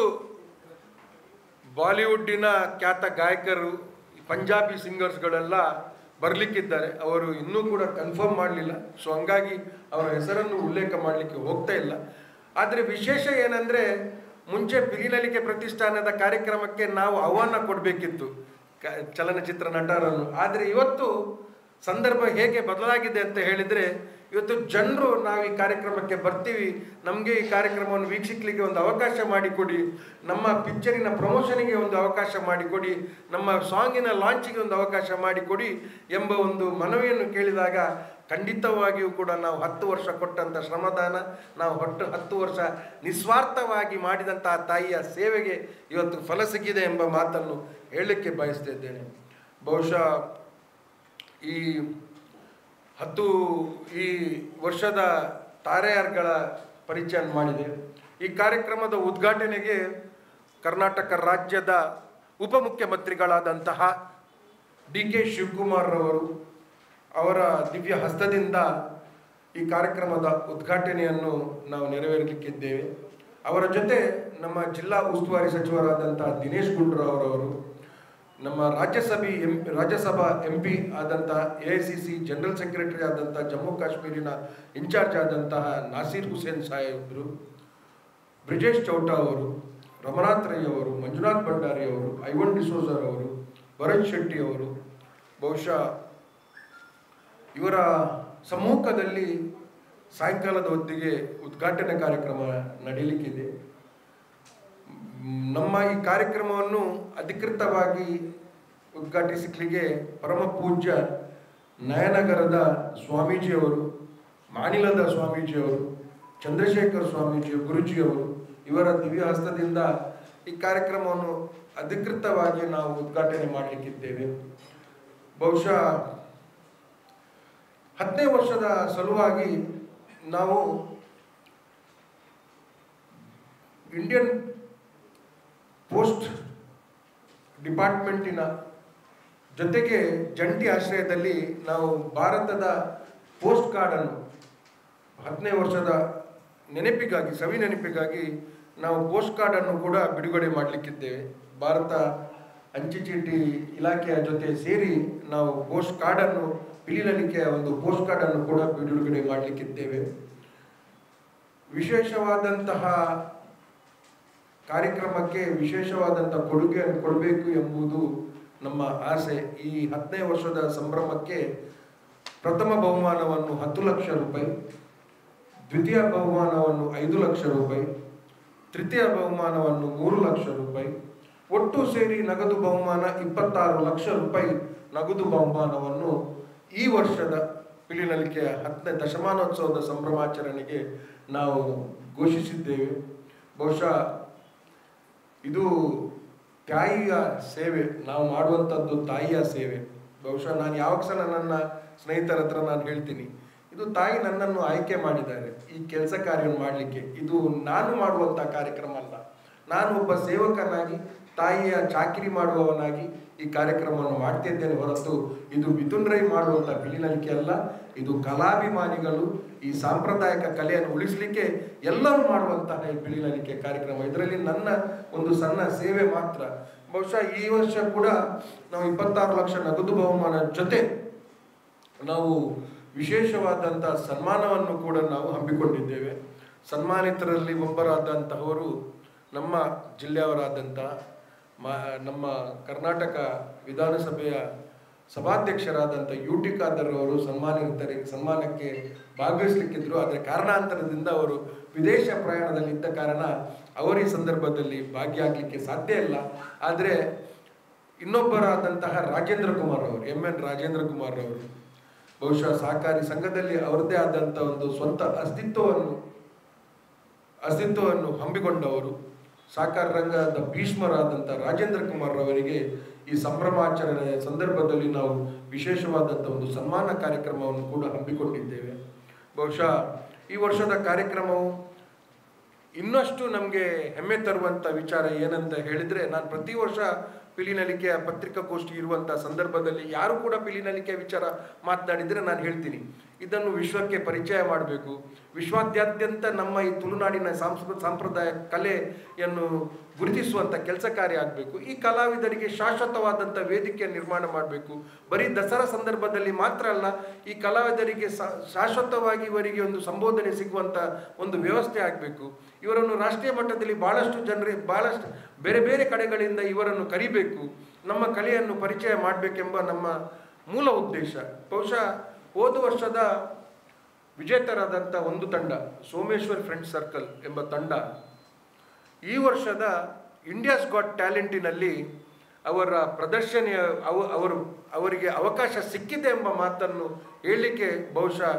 ಬಾಲಿವುಡ್ಡಿನ ಖ್ಯಾತ ಗಾಯಕರು, ಪಂಜಾಬಿ ಸಿಂಗರ್ಸ್ಗಳೆಲ್ಲ ಬರಲಿಕ್ಕಿದ್ದಾರೆ. ಅವರು ಇನ್ನೂ ಕೂಡ ಕನ್ಫರ್ಮ್ ಮಾಡಲಿಲ್ಲ. ಸೊ ಹಂಗಾಗಿ ಅವರ ಹೆಸರನ್ನು ಉಲ್ಲೇಖ ಮಾಡಲಿಕ್ಕೆ ಹೋಗ್ತಾ ಇಲ್ಲ. ಆದರೆ ವಿಶೇಷ ಏನಂದರೆ, ಮುಂಚೆ ಪಿಲಿನಲಿಕೆ ಪ್ರತಿಷ್ಠಾನದ ಕಾರ್ಯಕ್ರಮಕ್ಕೆ ನಾವು ಆಹ್ವಾನ ಕೊಡಬೇಕಿತ್ತು ಚಲನಚಿತ್ರ ನಟರನ್ನು. ಆದರೆ ಇವತ್ತು ಸಂದರ್ಭ ಹೇಗೆ ಬದಲಾಗಿದೆ ಅಂತ ಹೇಳಿದರೆ, ಇವತ್ತು ಜನರು ನಾವು ಈ ಕಾರ್ಯಕ್ರಮಕ್ಕೆ ಬರ್ತೀವಿ, ನಮಗೆ ಈ ಕಾರ್ಯಕ್ರಮವನ್ನು ವೀಕ್ಷಿಸಲಿಕ್ಕೆ ಒಂದು ಅವಕಾಶ ಮಾಡಿಕೊಡಿ, ನಮ್ಮ ಪಿಕ್ಚರಿನ ಪ್ರಮೋಷನಿಗೆ ಒಂದು ಅವಕಾಶ ಮಾಡಿಕೊಡಿ, ನಮ್ಮ ಸಾಂಗಿನ ಲಾಂಚಿಗೆ ಒಂದು ಅವಕಾಶ ಮಾಡಿಕೊಡಿ ಎಂಬ ಒಂದು ಮನವಿಯನ್ನು ಕೇಳಿದಾಗ ಖಂಡಿತವಾಗಿಯೂ ಕೂಡ ನಾವು 10 ವರ್ಷ ಕೊಟ್ಟಂಥ ಶ್ರಮದಾನ, ನಾವು 10 ವರ್ಷ ನಿಸ್ವಾರ್ಥವಾಗಿ ಮಾಡಿದಂಥ ತಾಯಿಯ ಸೇವೆಗೆ ಇವತ್ತು ಫಲ ಸಿಕ್ಕಿದೆ ಎಂಬ ಮಾತನ್ನು ಹೇಳಲಿಕ್ಕೆ ಬಯಸ್ತಿದ್ದೇನೆ. ಬಹುಶಃ ಈ 10 ಈ ವರ್ಷದ ತಾರೆಯರ್ಗಳ ಪರಿಚಯ ಮಾಡಿದೆ. ಈ ಕಾರ್ಯಕ್ರಮದ ಉದ್ಘಾಟನೆಗೆ ಕರ್ನಾಟಕ ರಾಜ್ಯದ ಉಪಮುಖ್ಯಮಂತ್ರಿಗಳಾದಂತಹ DK ಶಿವಕುಮಾರ್ ರವರು ಅವರ ದಿವ್ಯ ಹಸ್ತದಿಂದ ಈ ಕಾರ್ಯಕ್ರಮದ ಉದ್ಘಾಟನೆಯನ್ನು ನಾವು ನೆರವೇರಿಸಲಿಕ್ಕಿದ್ದೇವೆ. ಅವರ ಜೊತೆ ನಮ್ಮ ಜಿಲ್ಲಾ ಉಸ್ತುವಾರಿ ಸಚಿವರಾದಂತಹ ದಿನೇಶ್ ಗುಂಡೂರಾವ್ ಅವರು, ನಮ್ಮ ರಾಜ್ಯಸಭಾ MP ಆದಂತಹ AICC ಜನರಲ್ ಸೆಕ್ರೆಟರಿ ಆದಂತಹ ಜಮ್ಮು ಕಾಶ್ಮೀರಿನ ಇನ್ಚಾರ್ಜ್ ಆದಂತಹ ನಾಸೀರ್ ಹುಸೇನ್ ಸಾಹೇಬ್ರು, ಬ್ರಿಜೇಶ್ ಚೌಟಾ ಅವರು, ರಮನಾಥ್ ರೈ ಅವರು, ಮಂಜುನಾಥ್ ಭಂಡಾರಿ ಅವರು, ಐವನ್ ಡಿಸೋಜರ್ ಅವರು, ಭರತ್ ಶೆಟ್ಟಿ ಅವರು, ಬಹುಶಃ ಇವರ ಸಮ್ಮುಖದಲ್ಲಿ ಸಾಯಂಕಾಲದ ಹೊತ್ತಿಗೆ ಉದ್ಘಾಟನೆ ಕಾರ್ಯಕ್ರಮ ನಡೆಯಲಿಕ್ಕಿದೆ. ನಮ್ಮ ಈ ಕಾರ್ಯಕ್ರಮವನ್ನು ಅಧಿಕೃತವಾಗಿ ಉದ್ಘಾಟಿಸಲಿಕ್ಕೆ ಪರಮ ಪೂಜ್ಯ ನಯನಗರದ ಸ್ವಾಮೀಜಿಯವರು, ಮಾನಿಲದ ಸ್ವಾಮೀಜಿಯವರು, ಚಂದ್ರಶೇಖರ್ ಸ್ವಾಮೀಜಿ ಗುರುಜಿಯವರು ಇವರ ದಿವ್ಯ ಹಸ್ತದಿಂದ ಈ ಕಾರ್ಯಕ್ರಮವನ್ನು ಅಧಿಕೃತವಾಗಿ ನಾವು ಉದ್ಘಾಟನೆ ಮಾಡಲಿಕ್ಕಿದ್ದೇವೆ. ಬಹುಶಃ 10ನೇ ವರ್ಷದ ಸಲುವಾಗಿ ನಾವು ಇಂಡಿಯನ್ ಪೋಸ್ಟ್ ಡಿಪಾರ್ಟ್ಮೆಂಟಿನ ಜೊತೆಗೆ ಜಂಟಿ ಆಶ್ರಯದಲ್ಲಿ ನಾವು ಭಾರತದ ಪೋಸ್ಟ್ ಕಾರ್ಡನ್ನು 10ನೇ ವರ್ಷದ ನೆನಪಿಗಾಗಿ, ಸವಿ ನೆನಪಿಗಾಗಿ ನಾವು ಪೋಸ್ಟ್ ಕಾರ್ಡನ್ನು ಕೂಡ ಬಿಡುಗಡೆ ಮಾಡಲಿಕ್ಕಿದ್ದೇವೆ. ಭಾರತ ಅಂಚೆ ಚೀಟಿ ಇಲಾಖೆಯ ಜೊತೆ ಸೇರಿ ನಾವು ಪೋಸ್ಟ್ ಕಾರ್ಡನ್ನು ಪಿಲಿನಲಿಕೆಯ ಒಂದು ಪೋಸ್ಟ್ ಕಾರ್ಡನ್ನು ಕೂಡ ಬಿಡುಗಡೆ ಮಾಡಲಿಕ್ಕಿದ್ದೇವೆ. ವಿಶೇಷವಾದಂತಹ ಕಾರ್ಯಕ್ರಮಕ್ಕೆ ವಿಶೇಷವಾದಂತಹ ಕೊಡುಗೆಯನ್ನು ಕೊಡಬೇಕು ಎಂಬುದು ನಮ್ಮ ಆಸೆ. ಈ 10ನೇ ವರ್ಷದ ಸಂಭ್ರಮಕ್ಕೆ ಪ್ರಥಮ ಬಹುಮಾನವನ್ನು 10 ಲಕ್ಷ ರೂಪಾಯಿ, ದ್ವಿತೀಯ ಬಹುಮಾನವನ್ನು 5 ಲಕ್ಷ ರೂಪಾಯಿ, ತೃತೀಯ ಬಹುಮಾನವನ್ನು 3 ಲಕ್ಷ ರೂಪಾಯಿ, ಒಟ್ಟು ಸೇರಿ ನಗದು ಬಹುಮಾನ 26 ಲಕ್ಷ ರೂಪಾಯಿ ನಗದು ಬಹುಮಾನವನ್ನು ಈ ವರ್ಷದ ಪಿಲಿನಲಿಕೆಯ 10ನೇ ದಶಮಾನೋತ್ಸವದ ಸಂಭ್ರಮಾಚರಣೆಗೆ ನಾವು ಘೋಷಿಸಿದ್ದೇವೆ. ಬಹುಶಃ ಇದು ತಾಯಿಯ ಸೇವೆ, ನಾವು ಮಾಡುವಂಥದ್ದು ತಾಯಿಯ ಸೇವೆ. ಬಹುಶಃ ನಾನು ಯಾವಾಗ ಸಲ ನನ್ನ ಸ್ನೇಹಿತರ ಹತ್ರ ನಾನು ಹೇಳ್ತೀನಿ, ಇದು ತಾಯಿ ನನ್ನನ್ನು ಆಯ್ಕೆ ಮಾಡಿದ್ದಾರೆ ಈ ಕೆಲಸ ಕಾರ್ಯವನ್ನು ಮಾಡಲಿಕ್ಕೆ. ಇದು ನಾನು ಮಾಡುವಂಥ ಕಾರ್ಯಕ್ರಮ ಅಲ್ಲ, ನಾನು ಒಬ್ಬ ಸೇವಕನಾಗಿ ತಾಯಿಯ ಚಾಕಿರಿ ಮಾಡುವವನಾಗಿ ಈ ಕಾರ್ಯಕ್ರಮವನ್ನು ಮಾಡ್ತಿದ್ದೇನೆ ಹೊರತು ಇದು ಮಿಥುನ್ ರೈ ಮಾಡುವಂಥ ಪಿಲಿನಲಿಕೆ ಅಲ್ಲ. ಇದು ಕಲಾಭಿಮಾನಿಗಳು ಈ ಸಾಂಪ್ರದಾಯಿಕ ಕಲೆಯನ್ನು ಉಳಿಸಲಿಕ್ಕೆ ಎಲ್ಲರೂ ಮಾಡುವಂತಹ ಈ ಪಿಲಿನಲಿಕೆ ಕಾರ್ಯಕ್ರಮ. ಇದರಲ್ಲಿ ನನ್ನ ಒಂದು ಸಣ್ಣ ಸೇವೆ ಮಾತ್ರ. ಬಹುಶಃ ಈ ವರ್ಷ ಕೂಡ ನಾವು 26 ಲಕ್ಷ ನಗದು ಬಹುಮಾನ ಜೊತೆ ನಾವು ವಿಶೇಷವಾದಂಥ ಸನ್ಮಾನವನ್ನು ಕೂಡ ನಾವು ಹಮ್ಮಿಕೊಂಡಿದ್ದೇವೆ. ಸನ್ಮಾನಿತರಲ್ಲಿ ಒಬ್ಬರಾದಂತಹವರು ನಮ್ಮ ಜಿಲ್ಲೆಯವರಾದಂಥ ನಮ್ಮ ಕರ್ನಾಟಕ ವಿಧಾನಸಭೆಯ ಸಭಾಧ್ಯಕ್ಷರಾದಂಥ UT ಖಾದರ್ ಅವರು ಸನ್ಮಾನಕ್ಕೆ ಭಾಗವಹಿಸಲಿಕ್ಕಿದ್ರು. ಆದರೆ ಕಾರಣಾಂತರದಿಂದ ಅವರು ವಿದೇಶ ಪ್ರಯಾಣದಲ್ಲಿದ್ದ ಕಾರಣ ಅವರು ಈ ಸಂದರ್ಭದಲ್ಲಿ ಭಾಗಿಯಾಗಲಿಕ್ಕೆ ಸಾಧ್ಯ ಇಲ್ಲ. ಆದರೆ ಇನ್ನೊಬ್ಬರಾದಂತಹ ರಾಜೇಂದ್ರ ಕುಮಾರ್ ಅವರು, MN ರಾಜೇಂದ್ರ ಕುಮಾರ್ ಅವರು ಬಹುಶಃ ಸಹಕಾರಿ ಸಂಘದಲ್ಲಿ ಅವರದೇ ಆದಂಥ ಒಂದು ಸ್ವಂತ ಅಸ್ತಿತ್ವವನ್ನು ಹಮ್ಮಿಕೊಂಡವರು, ಸಹಕಾರ ರಂಗದ ಭೀಷ್ಮರಾದಂಥ ರಾಜೇಂದ್ರ ಕುಮಾರ್ ಅವರಿಗೆ ಈ ಸಂಭ್ರಮಾಚರಣೆಯ ಸಂದರ್ಭದಲ್ಲಿ ನಾವು ವಿಶೇಷವಾದಂಥ ಒಂದು ಸನ್ಮಾನ ಕಾರ್ಯಕ್ರಮವನ್ನು ಕೂಡ ಹಮ್ಮಿಕೊಂಡಿದ್ದೇವೆ. ಬಹುಶಃ ಈ ವರ್ಷದ ಕಾರ್ಯಕ್ರಮವು ಇನ್ನಷ್ಟು ನಮಗೆ ಹೆಮ್ಮೆ ತರುವಂಥ ವಿಚಾರ ಏನಂತ ಹೇಳಿದರೆ, ನಾನು ಪ್ರತಿ ವರ್ಷ ಪಿಲಿನಲಿಕೆಯ ಪತ್ರಿಕಾಗೋಷ್ಠಿ ಇರುವಂಥ ಸಂದರ್ಭದಲ್ಲಿ ಯಾರು ಕೂಡ ಪಿಲಿನಲಿಕೆಯ ವಿಚಾರ ಮಾತನಾಡಿದರೆ ನಾನು ಹೇಳ್ತೀನಿ, ಇದನ್ನು ವಿಶ್ವಕ್ಕೆ ಪರಿಚಯ ಮಾಡಬೇಕು, ವಿಶ್ವಾದ್ಯಂತ ನಮ್ಮ ಈ ತುಳುನಾಡಿನ ಸಾಂಪ್ರದಾಯ ಕಲೆಯನ್ನು ಗುರುತಿಸುವಂಥ ಕೆಲಸ ಕಾರ್ಯ ಆಗಬೇಕು. ಈ ಕಲಾವಿದರಿಗೆ ಶಾಶ್ವತವಾದಂಥ ವೇದಿಕೆ ನಿರ್ಮಾಣ ಮಾಡಬೇಕು. ಬರೀ ದಸರಾ ಸಂದರ್ಭದಲ್ಲಿ ಮಾತ್ರ ಅಲ್ಲ, ಈ ಕಲಾವಿದರಿಗೆ ಶಾಶ್ವತವಾಗಿ ಇವರಿಗೆ ಒಂದು ಸಂಬೋಧನೆ ಸಿಗುವಂಥ ಒಂದು ವ್ಯವಸ್ಥೆ ಆಗಬೇಕು. ಇವರನ್ನು ರಾಷ್ಟ್ರೀಯ ಮಟ್ಟದಲ್ಲಿ ಭಾಳಷ್ಟು ಬೇರೆ ಬೇರೆ ಕಡೆಗಳಿಂದ ಇವರನ್ನು ಕರಿಬೇಕು, ನಮ್ಮ ಕಲೆಯನ್ನು ಪರಿಚಯ ಮಾಡಬೇಕೆಂಬ ನಮ್ಮ ಮೂಲ ಉದ್ದೇಶ. ಬಹುಶಃ ಹೋದ ವರ್ಷದ ವಿಜೇತರಾದಂಥ ಒಂದು ತಂಡ ಸೋಮೇಶ್ವರ್ ಫ್ರೆಂಡ್ಸ್ ಸರ್ಕಲ್ ಎಂಬ ತಂಡ ಈ ವರ್ಷದ ಇಂಡಿಯಾಸ್ ಗಾಟ್ ಟ್ಯಾಲೆಂಟಿನಲ್ಲಿ ಅವರ ಪ್ರದರ್ಶನ ಅವರಿಗೆ ಅವಕಾಶ ಸಿಕ್ಕಿದೆ ಎಂಬ ಮಾತನ್ನು ಹೇಳಲಿಕ್ಕೆ ಬಹುಶಃ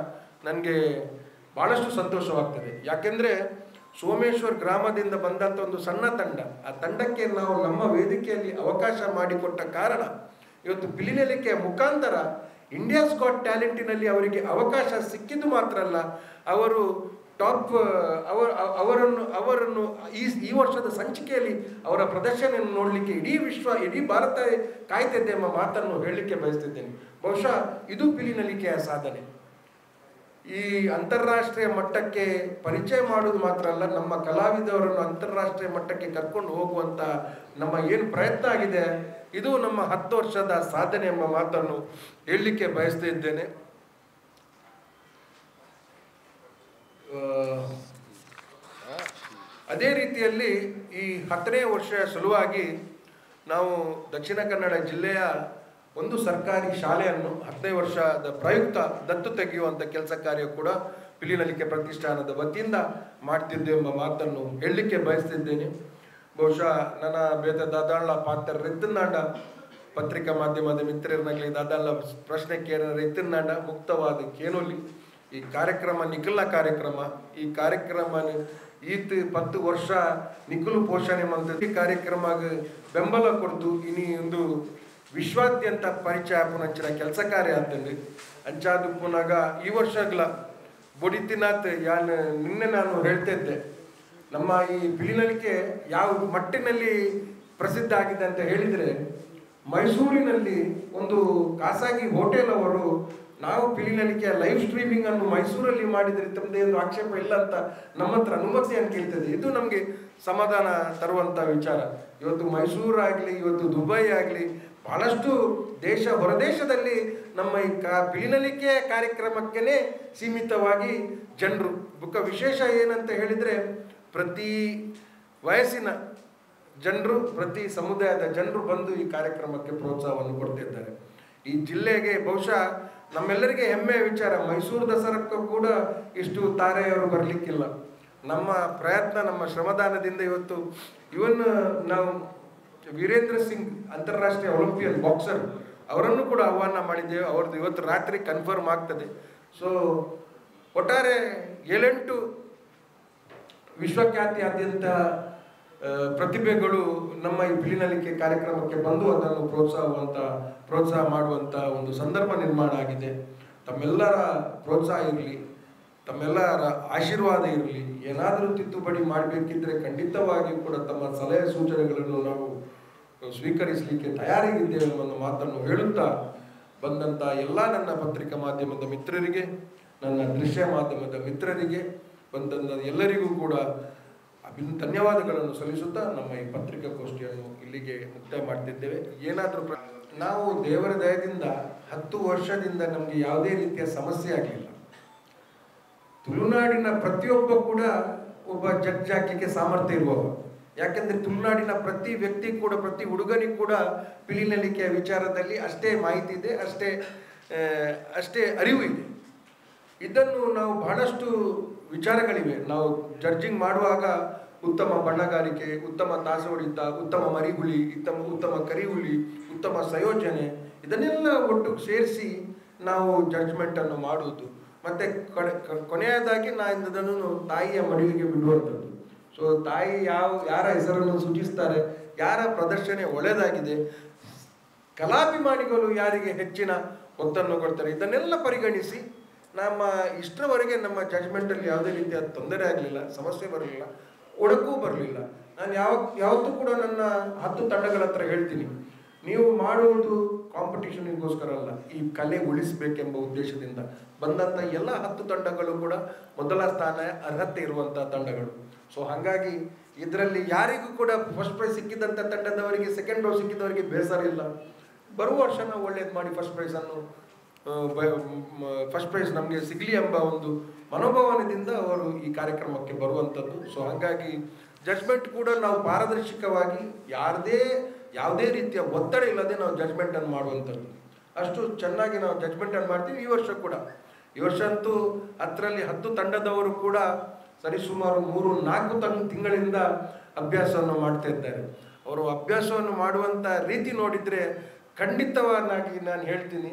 ನನಗೆ ಭಾಳಷ್ಟು ಸಂತೋಷವಾಗ್ತದೆ. ಯಾಕೆಂದರೆ ಸೋಮೇಶ್ವರ್ ಗ್ರಾಮದಿಂದ ಬಂದಂಥ ಒಂದು ಸಣ್ಣ ತಂಡ, ಆ ತಂಡಕ್ಕೆ ನಾವು ನಮ್ಮ ವೇದಿಕೆಯಲ್ಲಿ ಅವಕಾಶ ಮಾಡಿಕೊಟ್ಟ ಕಾರಣ ಇವತ್ತು ಪಿಲಿನಲಿಕೆಯ ಮುಖಾಂತರ ಇಂಡಿಯಾಸ್ ಗಾಟ್ ಟ್ಯಾಲೆಂಟಿನಲ್ಲಿ ಅವರಿಗೆ ಅವಕಾಶ ಸಿಕ್ಕಿದ್ದು ಮಾತ್ರ ಅಲ್ಲ, ಅವರು ಟಾಪ್ ಅವರನ್ನು ಈ ವರ್ಷದ ಸಂಚಿಕೆಯಲ್ಲಿ ಅವರ ಪ್ರದರ್ಶನ ನೋಡಲಿಕ್ಕೆ ಇಡೀ ವಿಶ್ವ, ಇಡೀ ಭಾರತ ಕಾಯ್ತಿದ್ದೆ ಎಂಬ ಮಾತನ್ನು ಹೇಳಲಿಕ್ಕೆ ಬಯಸ್ತಿದ್ದೇನೆ. ಬಹುಶಃ ಇದು ಪಿಲಿನಲಿಕೆಯ ಸಾಧನೆ. ಈ ಅಂತಾರಾಷ್ಟ್ರೀಯ ಮಟ್ಟಕ್ಕೆ ಪರಿಚಯ ಮಾಡುವುದು ಮಾತ್ರ ಅಲ್ಲ, ನಮ್ಮ ಕಲಾವಿದವರನ್ನು ಅಂತಾರಾಷ್ಟ್ರೀಯ ಮಟ್ಟಕ್ಕೆ ಕರ್ಕೊಂಡು ಹೋಗುವಂಥ ನಮ್ಮ ಏನು ಪ್ರಯತ್ನ ಆಗಿದೆ, ಇದು ನಮ್ಮ 10 ವರ್ಷದ ಸಾಧನೆ ಎಂಬ ಮಾತನ್ನು ಹೇಳಲಿಕ್ಕೆ ಬಯಸ್ತಾ ಇದ್ದೇನೆ. ಅದೇ ರೀತಿಯಲ್ಲಿ ಈ 10ನೇ ವರ್ಷ ಸಲುವಾಗಿ ನಾವು ದಕ್ಷಿಣ ಕನ್ನಡ ಜಿಲ್ಲೆಯ ಒಂದು ಸರ್ಕಾರಿ ಶಾಲೆಯನ್ನು 10ನೇ ವರ್ಷದ ಪ್ರಯುಕ್ತ ದತ್ತು ತೆಗೆಯುವಂಥ ಕೆಲಸ ಕಾರ್ಯ ಕೂಡ ಪಿಲಿನಲಿಕೆ ಪ್ರತಿಷ್ಠಾನದ ವತಿಯಿಂದ ಮಾಡ್ತಿದ್ದೆ ಎಂಬ ಮಾತನ್ನು ಹೇಳಲಿಕ್ಕೆ ಬಯಸ್ತಿದ್ದೇನೆ. ಬಹುಶಃ ನನ್ನ ಬೇತ ದಾದಾಳ ಪಾತ್ರ ರೆತ್ತನಾಂಡ ಪತ್ರಿಕಾ ಮಾಧ್ಯಮದ ಮಿತ್ರರನ್ನಾಗಲಿ ದಾದಾಳ ಪ್ರಶ್ನೆ ಕೇರ ರೆತ್ತನಾಂಡ ಮುಕ್ತವಾದ ಕೇನೊಲಿ ಈ ಕಾರ್ಯಕ್ರಮ ನಿಖಿಲ ಕಾರ್ಯಕ್ರಮ. ಈ ಕಾರ್ಯಕ್ರಮ ಈತ್ 10 ವರ್ಷ ನಿಖಿಲು ಪೋಷಣೆ ಮಂತ ಈ ಕಾರ್ಯಕ್ರಮ ಬೆಂಬಲ ಕೊಡ್ತು ಇನಿ ಒಂದು ವಿಶ್ವಾದ್ಯಂತ ಪರಿಚಯ ಪುನಂಚಿನ ಕೆಲಸ ಕಾರ್ಯ ಅಂತಂದು ಅಂಚಾದು ಪುನಗ ಈ ವರ್ಷಗಳ ಬೊಡಿತಿನಾಥ್ ನಿನ್ನೆ ನಾನು ಹೇಳ್ತಾ ಇದ್ದೆ, ನಮ್ಮ ಈ ಪಿಲಿನಲಿಕೆ ಯಾವ ಮಟ್ಟಿನಲ್ಲಿ ಪ್ರಸಿದ್ಧ ಆಗಿದೆ ಅಂತ ಹೇಳಿದರೆ, ಮೈಸೂರಿನಲ್ಲಿ ಒಂದು ಖಾಸಗಿ ಹೋಟೆಲ್ ಅವರು ನಾವು ಪಿಲಿನಲಿಕೆಯ ಲೈವ್ ಸ್ಟ್ರೀಮಿಂಗ್ ಅನ್ನು ಮೈಸೂರಲ್ಲಿ ಮಾಡಿದರೆ ತಮ್ಮದೇ ಒಂದು ಆಕ್ಷೇಪ ಇಲ್ಲ ಅಂತ ನಮ್ಮ ಹತ್ರ ಅನುಮತಿಯನ್ನು ಕೇಳ್ತದೆ. ಇದು ನಮಗೆ ಸಮಾಧಾನ ತರುವಂಥ ವಿಚಾರ. ಇವತ್ತು ಮೈಸೂರಾಗಲಿ, ಇವತ್ತು ದುಬೈ ಆಗಲಿ, ಬಹಳಷ್ಟು ಹೊರದೇಶದಲ್ಲಿ ನಮ್ಮ ಈ ಪಿಲಿನಲಿಕೆ ಕಾರ್ಯಕ್ರಮಕ್ಕೇ ಸೀಮಿತವಾಗಿ ಜನರು ವಿಶೇಷ ಏನಂತ ಹೇಳಿದರೆ, ಪ್ರತಿ ವಯಸ್ಸಿನ ಜನರು, ಪ್ರತಿ ಸಮುದಾಯದ ಜನರು ಬಂದು ಈ ಕಾರ್ಯಕ್ರಮಕ್ಕೆ ಪ್ರೋತ್ಸಾಹವನ್ನು ಕೊಡ್ತಿದ್ದಾರೆ. ಈ ಜಿಲ್ಲೆಗೆ ಬಹುಶಃ ನಮ್ಮೆಲ್ಲರಿಗೆ ಹೆಮ್ಮೆಯ ವಿಚಾರ, ಮೈಸೂರು ದಸರಕ್ಕೂ ಕೂಡ ಇಷ್ಟು ತಾರೆಯವರು ಬರಲಿಕ್ಕಿಲ್ಲ. ನಮ್ಮ ಪ್ರಯತ್ನ, ನಮ್ಮ ಶ್ರಮದಾನದಿಂದ ಇವತ್ತು ನಾವು ವೀರೇಂದ್ರ ಸಿಂಗ್ ಅಂತಾರಾಷ್ಟ್ರೀಯ ಒಲಿಂಪಿಯನ್ ಬಾಕ್ಸರ್ ಅವರನ್ನು ಕೂಡ ಆಹ್ವಾನ ಮಾಡಿದ್ದೇವೆ. ಅವ್ರದ್ದು ಇವತ್ತು ರಾತ್ರಿ ಕನ್ಫರ್ಮ್ ಆಗ್ತದೆ. ಸೊ ಒಟ್ಟಾರೆ 7-8 ವಿಶ್ವಖ್ಯಾತಿಯಾದ್ಯಂತ ಪ್ರತಿಭೆಗಳು ನಮ್ಮ ಈ ಪಿಲಿನಲಿಕೆ ಕಾರ್ಯಕ್ರಮಕ್ಕೆ ಬಂದು ಅದನ್ನು ಪ್ರೋತ್ಸಾಹ ಮಾಡುವಂಥ ಒಂದು ಸಂದರ್ಭ ನಿರ್ಮಾಣ ಆಗಿದೆ. ತಮ್ಮೆಲ್ಲರ ಪ್ರೋತ್ಸಾಹ ಇರಲಿ, ತಮ್ಮೆಲ್ಲರ ಆಶೀರ್ವಾದ ಇರಲಿ. ಏನಾದರೂ ತಿದ್ದುಪಡಿ ಮಾಡಬೇಕಿದ್ರೆ ಖಂಡಿತವಾಗಿಯೂ ಕೂಡ ತಮ್ಮ ಸಲಹೆ ಸೂಚನೆಗಳನ್ನು ನಾವು ಸ್ವೀಕರಿಸಲಿಕ್ಕೆ ತಯಾರಾಗಿದ್ದೇವೆ ಎಂಬ ಮಾತನ್ನು ಹೇಳುತ್ತಾ, ಬಂದಂಥ ಎಲ್ಲ ನನ್ನ ಪತ್ರಿಕಾ ಮಾಧ್ಯಮದ ಮಿತ್ರರಿಗೆ, ನನ್ನ ದೃಶ್ಯ ಮಾಧ್ಯಮದ ಮಿತ್ರರಿಗೆ, ಬಂದಂಥ ಎಲ್ಲರಿಗೂ ಕೂಡ ಧನ್ಯವಾದಗಳನ್ನು ಸಲ್ಲಿಸುತ್ತಾ ನಮ್ಮ ಈ ಪತ್ರಿಕಾಗೋಷ್ಠಿಯನ್ನು ಇಲ್ಲಿಗೆ ಮುಕ್ತಾಯ ಮಾಡ್ತಿದ್ದೇವೆ. ಏನಾದರೂ ನಾವು ದೇವರ ದಯದಿಂದ 10 ವರ್ಷದಿಂದ ನಮಗೆ ಯಾವುದೇ ರೀತಿಯ ಸಮಸ್ಯೆ ಆಗಲಿಲ್ಲ. ತುಳುನಾಡಿನ ಪ್ರತಿಯೊಬ್ಬ ಕೂಡ ಒಬ್ಬ ಜಡ್ಜ್ ಹಾಕಲಿಕ್ಕೆ ಸಾಮರ್ಥ್ಯ ಇರುವವ. ಯಾಕೆಂದರೆ ತುಳುನಾಡಿನ ಪ್ರತಿ ವ್ಯಕ್ತಿ ಕೂಡ, ಪ್ರತಿ ಹುಡುಗನಿಗೂ ಕೂಡ ಪಿಲಿನಲಿಕೆಯ ವಿಚಾರದಲ್ಲಿ ಅಷ್ಟೇ ಮಾಹಿತಿ ಇದೆ, ಅಷ್ಟೇ ಅರಿವು ಇದೆ. ಇದನ್ನು ನಾವು ಬಹಳಷ್ಟು ವಿಚಾರಗಳಿವೆ. ನಾವು ಜಡ್ಜಿಂಗ್ ಮಾಡುವಾಗ ಉತ್ತಮ ಬಣ್ಣಗಾರಿಕೆ, ಉತ್ತಮ ತಾಸ ಹೊಡಿತ, ಉತ್ತಮ ಮರಿಹುಳಿ, ಉತ್ತಮ ಕರಿಹುಳಿ, ಉತ್ತಮ ಸಂಯೋಜನೆ, ಇದನ್ನೆಲ್ಲ ಒಟ್ಟು ಸೇರಿಸಿ ನಾವು ಜಡ್ಜ್ಮೆಂಟನ್ನು ಮಾಡುವುದು. ಮತ್ತು ಕೊನೆಯದಾಗಿ ಇದನ್ನು ತಾಯಿಯ ಮಡಿಲಿಗೆ ಬಿಡುವಂಥದ್ದು. ಸೊ ತಾಯಿ ಯಾರ ಹೆಸರನ್ನು ಸೂಚಿಸ್ತಾರೆ, ಯಾರ ಪ್ರದರ್ಶನ ಒಳ್ಳೆಯದಾಗಿದೆ, ಕಲಾಭಿಮಾನಿಗಳು ಯಾರಿಗೆ ಹೆಚ್ಚಿನ ಒತ್ತನ್ನು ಕೊಡ್ತಾರೆ, ಇದನ್ನೆಲ್ಲ ಪರಿಗಣಿಸಿ ನಮ್ಮ ಇಷ್ಟರವರೆಗೆ ನಮ್ಮ ಜಡ್ಜ್ಮೆಂಟಲ್ಲಿ ಯಾವುದೇ ರೀತಿಯ ತೊಂದರೆ ಆಗಲಿಲ್ಲ, ಸಮಸ್ಯೆ ಬರಲಿಲ್ಲ, ಒಡಕೂ ಬರಲಿಲ್ಲ. ನಾನು ಯಾವತ್ತೂ ಕೂಡ ನನ್ನ 10 ತಂಡಗಳ ಹತ್ರ ಹೇಳ್ತೀನಿ, ನೀವು ಮಾಡುವುದು ಕಾಂಪಿಟೇಷನ್ಗೋಸ್ಕರ ಅಲ್ಲ, ಈ ಕಲೆ ಉಳಿಸಬೇಕೆಂಬ ಉದ್ದೇಶದಿಂದ ಬಂದಂಥ ಎಲ್ಲ 10 ತಂಡಗಳು ಕೂಡ ಮೊದಲ ಸ್ಥಾನ ಅರ್ಹತೆ ಇರುವಂಥ ತಂಡಗಳು. ಸೊ ಹಾಗಾಗಿ ಇದರಲ್ಲಿ ಯಾರಿಗೂ ಕೂಡ ಫಸ್ಟ್ ಪ್ರೈಸ್ ಸಿಕ್ಕಿದಂಥ ತಂಡದವರಿಗೆ ಸೆಕೆಂಡ್ ರೋ ಸಿಕ್ಕಿದವರಿಗೆ ಬೇಸರ ಇಲ್ಲ. ಬರುವ ವರ್ಷ ನಾವು ಒಳ್ಳೇದು ಮಾಡಿ ಫಸ್ಟ್ ಪ್ರೈಸ್ ನಮಗೆ ಸಿಗಲಿ ಎಂಬ ಒಂದು ಮನೋಭಾವನೆಯಿಂದ ಅವರು ಈ ಕಾರ್ಯಕ್ರಮಕ್ಕೆ ಬರುವಂಥದ್ದು. ಸೊ ಹಾಗಾಗಿ ಜಡ್ಜ್ಮೆಂಟ್ ಕೂಡ ನಾವು ಪಾರದರ್ಶಕವಾಗಿ ಯಾವುದೇ ರೀತಿಯ ಒತ್ತಡ ಇಲ್ಲದೆ ನಾವು ಜಡ್ಜ್ಮೆಂಟನ್ನು ಮಾಡುವಂಥದ್ದು. ಅಷ್ಟು ಚೆನ್ನಾಗಿ ನಾವು ಜಡ್ಜ್ಮೆಂಟನ್ನು ಮಾಡ್ತೀವಿ. ಈ ವರ್ಷ ಅಂತೂ 10 ತಂಡದವರು ಕೂಡ ಸರಿಸುಮಾರು 3-4 ತಿಂಗಳಿಂದ ಅಭ್ಯಾಸವನ್ನು ಮಾಡ್ತಾ ಇದ್ದಾರೆ. ಅವರು ಅಭ್ಯಾಸವನ್ನು ಮಾಡುವಂಥ ರೀತಿ ನೋಡಿದರೆ ಖಂಡಿತವಾಗಿ ನಾನು ಹೇಳ್ತೀನಿ,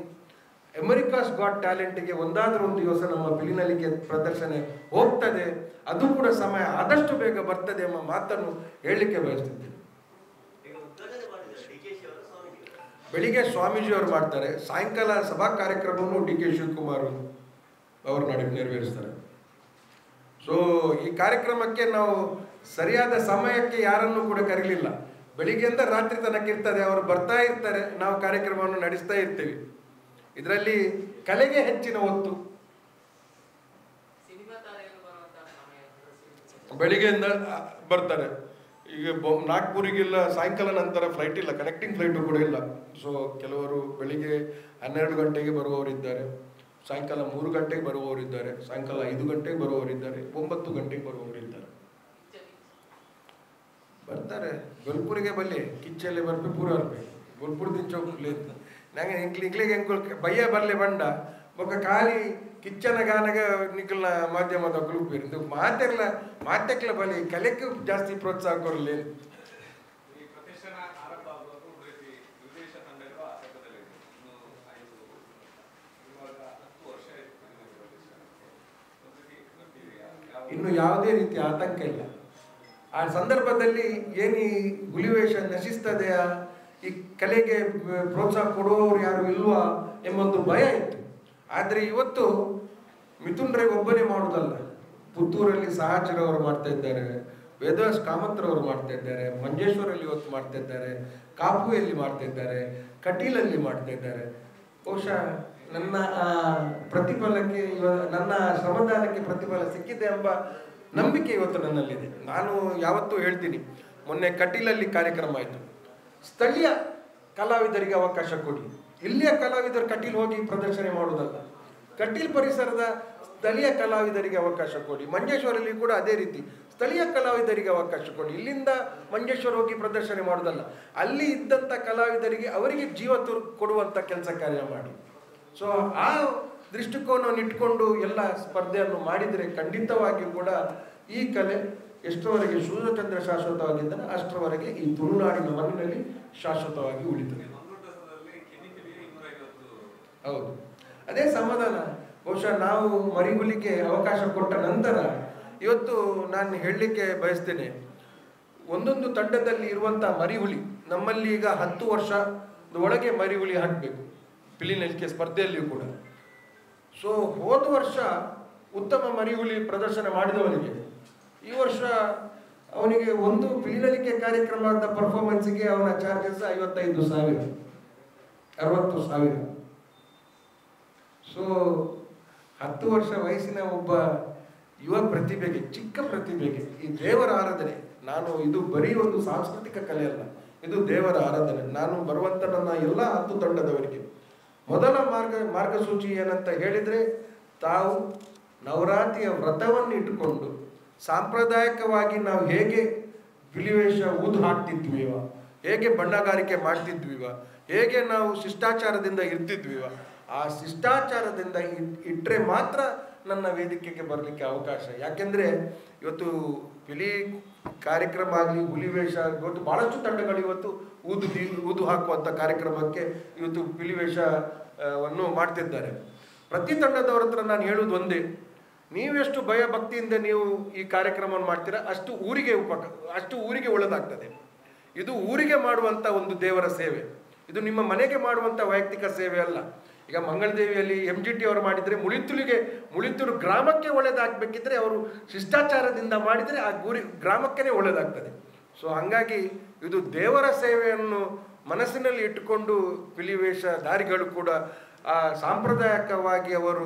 ಅಮೆರಿಕಾಸ್ ಗಾಟ್ ಟ್ಯಾಲೆಂಟ್ಗೆ ಒಂದಾದರೂ ಒಂದು ದಿವಸ ನಮ್ಮ ಪಿಲಿನಲಿಕೆ ಪ್ರದರ್ಶನ ಹೋಗ್ತದೆ. ಅದು ಕೂಡ ಸಮಯ ಆದಷ್ಟು ಬೇಗ ಬರ್ತದೆ ಎಂಬ ಮಾತನ್ನು ಹೇಳಲಿಕ್ಕೆ ಬಯಸ್ತಿದ್ದೇನೆ. ಬೆಳಿಗ್ಗೆ ಸ್ವಾಮೀಜಿಯವರು ಮಾಡ್ತಾರೆ, ಸಾಯಂಕಾಲ ಸಭಾ ಕಾರ್ಯಕ್ರಮವನ್ನು ಡಿ ಕೆ ಶಿವಕುಮಾರ್ ಅವರು ನೆರವೇರಿಸ್ತಾರೆ. ಸೊ ಈ ಕಾರ್ಯಕ್ರಮಕ್ಕೆ ನಾವು ಸರಿಯಾದ ಸಮಯಕ್ಕೆ ಯಾರನ್ನು ಕೂಡ ಕರೀಲಿಲ್ಲ. ಬೆಳಿಗ್ಗೆಯಿಂದ ರಾತ್ರಿ ತನಕ ಇರ್ತದೆ, ಅವರು ಬರ್ತಾ ಇರ್ತಾರೆ, ನಾವು ಕಾರ್ಯಕ್ರಮವನ್ನು ನಡೆಸ್ತಾ ಇರ್ತೀವಿ. ಇದರಲ್ಲಿ ಕಲೆಗೆ ಹೆಚ್ಚಿನ ಒತ್ತು. ಬೆಳಿಗ್ಗೆಯಿಂದ ಬರ್ತಾರೆ. ಈಗ ನಾಗ್ಪುರಿಗೆಲ್ಲ ಸಾಯಂಕಾಲ ನಂತರ ಫ್ಲೈಟ್ ಇಲ್ಲ, ಕನೆಕ್ಟಿಂಗ್ ಫ್ಲೈಟು ಕೂಡ ಇಲ್ಲ. ಸೊ ಕೆಲವರು ಬೆಳಿಗ್ಗೆ 12 ಗಂಟೆಗೆ ಬರುವವರಿದ್ದಾರೆ, ಸಾಯಂಕಾಲ 3 ಗಂಟೆಗೆ ಬರುವವರಿದ್ದಾರೆ, ಸಾಯಂಕಾಲ 5 ಗಂಟೆಗೆ ಬರುವವರಿದ್ದಾರೆ, 9 ಗಂಟೆಗೆ ಬರುವವರಿದ್ದಾರೆ. ಬರ್ತಾರೆ. गोलपुर बल्ले किच्चले बर्पे पूरा बर्पे गोलपुर दिन चौक ले ನಂಗೆ ಇಂಗ್ಲಿಗೆ ಭಯ್ಯ ಬರಲೆ ಬಂಡ ಬೊಕ್ಕ ಖಾಲಿ ಕಿಚ್ಚನ ಗಾನಗ ನಿಖಲ್ನ ಮಾಧ್ಯಮದ ಗ್ರೂಪ್ ಇருந்து ಮಾತೆಕ್ಲ ಬಲಿ ಕಲೆಕ್ಕೆ ಜಾಸ್ತಿ ಪ್ರೋತ್ಸಾಹ ಕೊರಲಿ. ಇನ್ನು ಯಾವುದೇ ರೀತಿಯ ಆತಂಕ ಇಲ್ಲ. ಆ ಸಂದರ್ಭದಲ್ಲಿ ಏನು ಈ ಹುಲಿವೇಷ ನಶಿಸ್ತದೆಯಾ, ಈ ಕಲೆಗೆ ಪ್ರೋತ್ಸಾಹ ಕೊಡುವವರು ಯಾರು ಇಲ್ವಾ ಎಂಬೊಂದು ಭಯ ಇತ್ತು. ಆದರೆ ಇವತ್ತು ಮಿಥುನ್ ರೈ ಒಬ್ಬನೇ ಮಾಡುವುದಲ್ಲ, ಪುತ್ತೂರಲ್ಲಿ ಸಹಚರವರು ಮಾಡ್ತಾ ಇದ್ದಾರೆ, ವೇದವ್ಯಾಸ್ ಕಾಮತ್ರವರು ಮಾಡ್ತಾ ಇದ್ದಾರೆ, ಮಂಜೇಶ್ವರಲ್ಲಿ ಇವತ್ತು ಮಾಡ್ತಾ ಇದ್ದಾರೆ, ಕಾಪುಯಲ್ಲಿ ಮಾಡ್ತಾ ಇದ್ದಾರೆ, ಕಟೀಲಲ್ಲಿ ಮಾಡ್ತಾ ಇದ್ದಾರೆ. ಬಹುಶಃ ನನ್ನ ಪ್ರತಿಫಲಕ್ಕೆ ನನ್ನ ಶ್ರಮದಾನಕ್ಕೆ ಪ್ರತಿಫಲ ಸಿಕ್ಕಿದೆ ಎಂಬ ನಂಬಿಕೆ ಇವತ್ತು ನನ್ನಲ್ಲಿದೆ. ನಾನು ಯಾವತ್ತೂ ಹೇಳ್ತೀನಿ, ಮೊನ್ನೆ ಕಟೀಲಲ್ಲಿ ಕಾರ್ಯಕ್ರಮ ಆಯಿತು, ಸ್ಥಳೀಯ ಕಲಾವಿದರಿಗೆ ಅವಕಾಶ ಕೊಡಿ. ಇಲ್ಲಿಯ ಕಲಾವಿದರು ಕಟೀಲ್ ಹೋಗಿ ಪ್ರದರ್ಶನ ಮಾಡುವುದಲ್ಲ, ಕಟೀಲ್ ಪರಿಸರದ ಸ್ಥಳೀಯ ಕಲಾವಿದರಿಗೆ ಅವಕಾಶ ಕೊಡಿ. ಮಂಜೇಶ್ವರಲ್ಲಿ ಕೂಡ ಅದೇ ರೀತಿ ಸ್ಥಳೀಯ ಕಲಾವಿದರಿಗೆ ಅವಕಾಶ ಕೊಡಿ. ಇಲ್ಲಿಂದ ಮಂಜೇಶ್ವರ ಹೋಗಿ ಪ್ರದರ್ಶನ ಮಾಡೋದಲ್ಲ, ಅಲ್ಲಿ ಇದ್ದಂಥ ಕಲಾವಿದರಿಗೆ ಅವರಿಗೆ ಜೀವ ಕೊಡುವಂಥ ಕೆಲಸ ಕಾರ್ಯ ಮಾಡಿ. ಸೊ ಆ ದೃಷ್ಟಿಕೋನವನ್ನು ಇಟ್ಕೊಂಡು ಎಲ್ಲ ಸ್ಪರ್ಧೆಯನ್ನು ಮಾಡಿದರೆ ಖಂಡಿತವಾಗಿಯೂ ಕೂಡ ಈ ಕಲೆ ಎಷ್ಟರವರೆಗೆ ಸೂರ್ಯಚಂದ್ರ ಶಾಶ್ವತವಾಗಿದ್ದರೆ ಅಷ್ಟರವರೆಗೆ ಈ ತುಳುನಾಡಿನ ಮಣ್ಣಿನಲ್ಲಿ ಶಾಶ್ವತವಾಗಿ ಉಳಿತದೆ. ಹೌದು, ಅದೇ ಸಮಾಧಾನ. ಬಹುಶಃ ನಾವು ಮರಿಹುಲಿಗೆ ಅವಕಾಶ ಕೊಟ್ಟ ನಂತರ ಇವತ್ತು ನಾನು ಹೇಳಲಿಕ್ಕೆ ಬಯಸ್ತೇನೆ, ಒಂದೊಂದು ತಂಡದಲ್ಲಿ ಇರುವಂಥ ಮರಿಹುಲಿ ನಮ್ಮಲ್ಲಿ ಈಗ 10 ವರ್ಷ ಒಳಗೆ ಮರಿಹುಲಿ ಹಾಕಬೇಕು ಪಿಲಿನಲಿಕೆ ಸ್ಪರ್ಧೆಯಲ್ಲಿಯೂ ಕೂಡ. ಸೊ ಹೋದ ವರ್ಷ ಉತ್ತಮ ಮರಿಹುಲಿ ಪ್ರದರ್ಶನ ಮಾಡಿದವನಿಗೆ ಈ ವರ್ಷ ಅವನಿಗೆ ಒಂದು ಪಿಲಿನಲಿಕೆ ಕಾರ್ಯಕ್ರಮದ ಪರ್ಫಾರ್ಮೆನ್ಸ್ಗೆ ಅವನ ಚಾರ್ಜಸ್ 55,000 60,000. ಸೊ 10 ವರ್ಷ ವಯಸ್ಸಿನ ಒಬ್ಬ ಯುವ ಪ್ರತಿಭೆಗೆ, ಚಿಕ್ಕ ಪ್ರತಿಭೆಗೆ ಈ ದೇವರ ಆರಾಧನೆ, ನಾನು ಇದು ಬರೀ ಒಂದು ಸಾಂಸ್ಕೃತಿಕ ಕಲೆ ಅಲ್ಲ, ಇದು ದೇವರ ಆರಾಧನೆ. ನಾನು ಬರುವಂಥ ನನ್ನ ಎಲ್ಲ 10 ತಂಡದವರಿಗೆ ಮೊದಲ ಮಾರ್ಗಸೂಚಿ ಏನಂತ ಹೇಳಿದರೆ, ತಾವು ನವರಾತ್ರಿಯ ವ್ರತವನ್ನು ಇಟ್ಟುಕೊಂಡು ಸಾಂಪ್ರದಾಯಿಕವಾಗಿ ನಾವು ಹೇಗೆ ಹುಲಿವೇಷ ಊದು ಹಾಕ್ತಿದ್ವಿವ, ಹೇಗೆ ಬಣ್ಣಗಾರಿಕೆ ಮಾಡ್ತಿದ್ವಿವ, ಹೇಗೆ ನಾವು ಶಿಷ್ಟಾಚಾರದಿಂದ ಇರ್ತಿದ್ವಿವ, ಆ ಶಿಷ್ಟಾಚಾರದಿಂದ ಇಟ್ಟರೆ ಮಾತ್ರ ನನ್ನ ವೇದಿಕೆಗೆ ಬರಲಿಕ್ಕೆ ಅವಕಾಶ. ಯಾಕೆಂದರೆ ಇವತ್ತು ಹುಲಿ ಕಾರ್ಯಕ್ರಮ ಆಗಲಿ, ಹುಲಿವೇಷ, ಇವತ್ತು ಭಾಳಷ್ಟು ತಂಡಗಳು ಇವತ್ತು ಊದು ಹಾಕುವಂಥ ಕಾರ್ಯಕ್ರಮಕ್ಕೆ ಇವತ್ತು ಹುಲಿವೇಷವನ್ನು ಮಾಡ್ತಿದ್ದಾರೆ. ಪ್ರತಿ ತಂಡದವ್ರ ಹತ್ರ ನಾನು ಹೇಳೋದು ಒಂದೇ, ನೀವೆಷ್ಟು ಭಯ ಭಕ್ತಿಯಿಂದ ನೀವು ಈ ಕಾರ್ಯಕ್ರಮವನ್ನು ಮಾಡ್ತೀರಾ ಅಷ್ಟು ಊರಿಗೆ ಒಳ್ಳೆದಾಗ್ತದೆ. ಇದು ಊರಿಗೆ ಮಾಡುವಂಥ ಒಂದು ದೇವರ ಸೇವೆ, ಇದು ನಿಮ್ಮ ಮನೆಗೆ ಮಾಡುವಂಥ ವೈಯಕ್ತಿಕ ಸೇವೆ ಅಲ್ಲ. ಈಗ ಮಂಗಳದೇವಿಯಲ್ಲಿ MGT ಅವರು ಮಾಡಿದರೆ ಮುಳಿತೂರು ಗ್ರಾಮಕ್ಕೆ ಒಳ್ಳೆಯದಾಗಬೇಕಿದ್ರೆ ಅವರು ಶಿಷ್ಟಾಚಾರದಿಂದ ಮಾಡಿದರೆ ಆ ಗ್ರಾಮಕ್ಕೇ ಒಳ್ಳೆಯದಾಗ್ತದೆ. ಸೊ ಹಾಗಾಗಿ ಇದು ದೇವರ ಸೇವೆಯನ್ನು ಮನಸ್ಸಿನಲ್ಲಿ ಇಟ್ಟುಕೊಂಡು ಹುಲಿವೇಷಧಾರಿಗಳು ಕೂಡ ಆ ಸಾಂಪ್ರದಾಯಿಕವಾಗಿ ಅವರು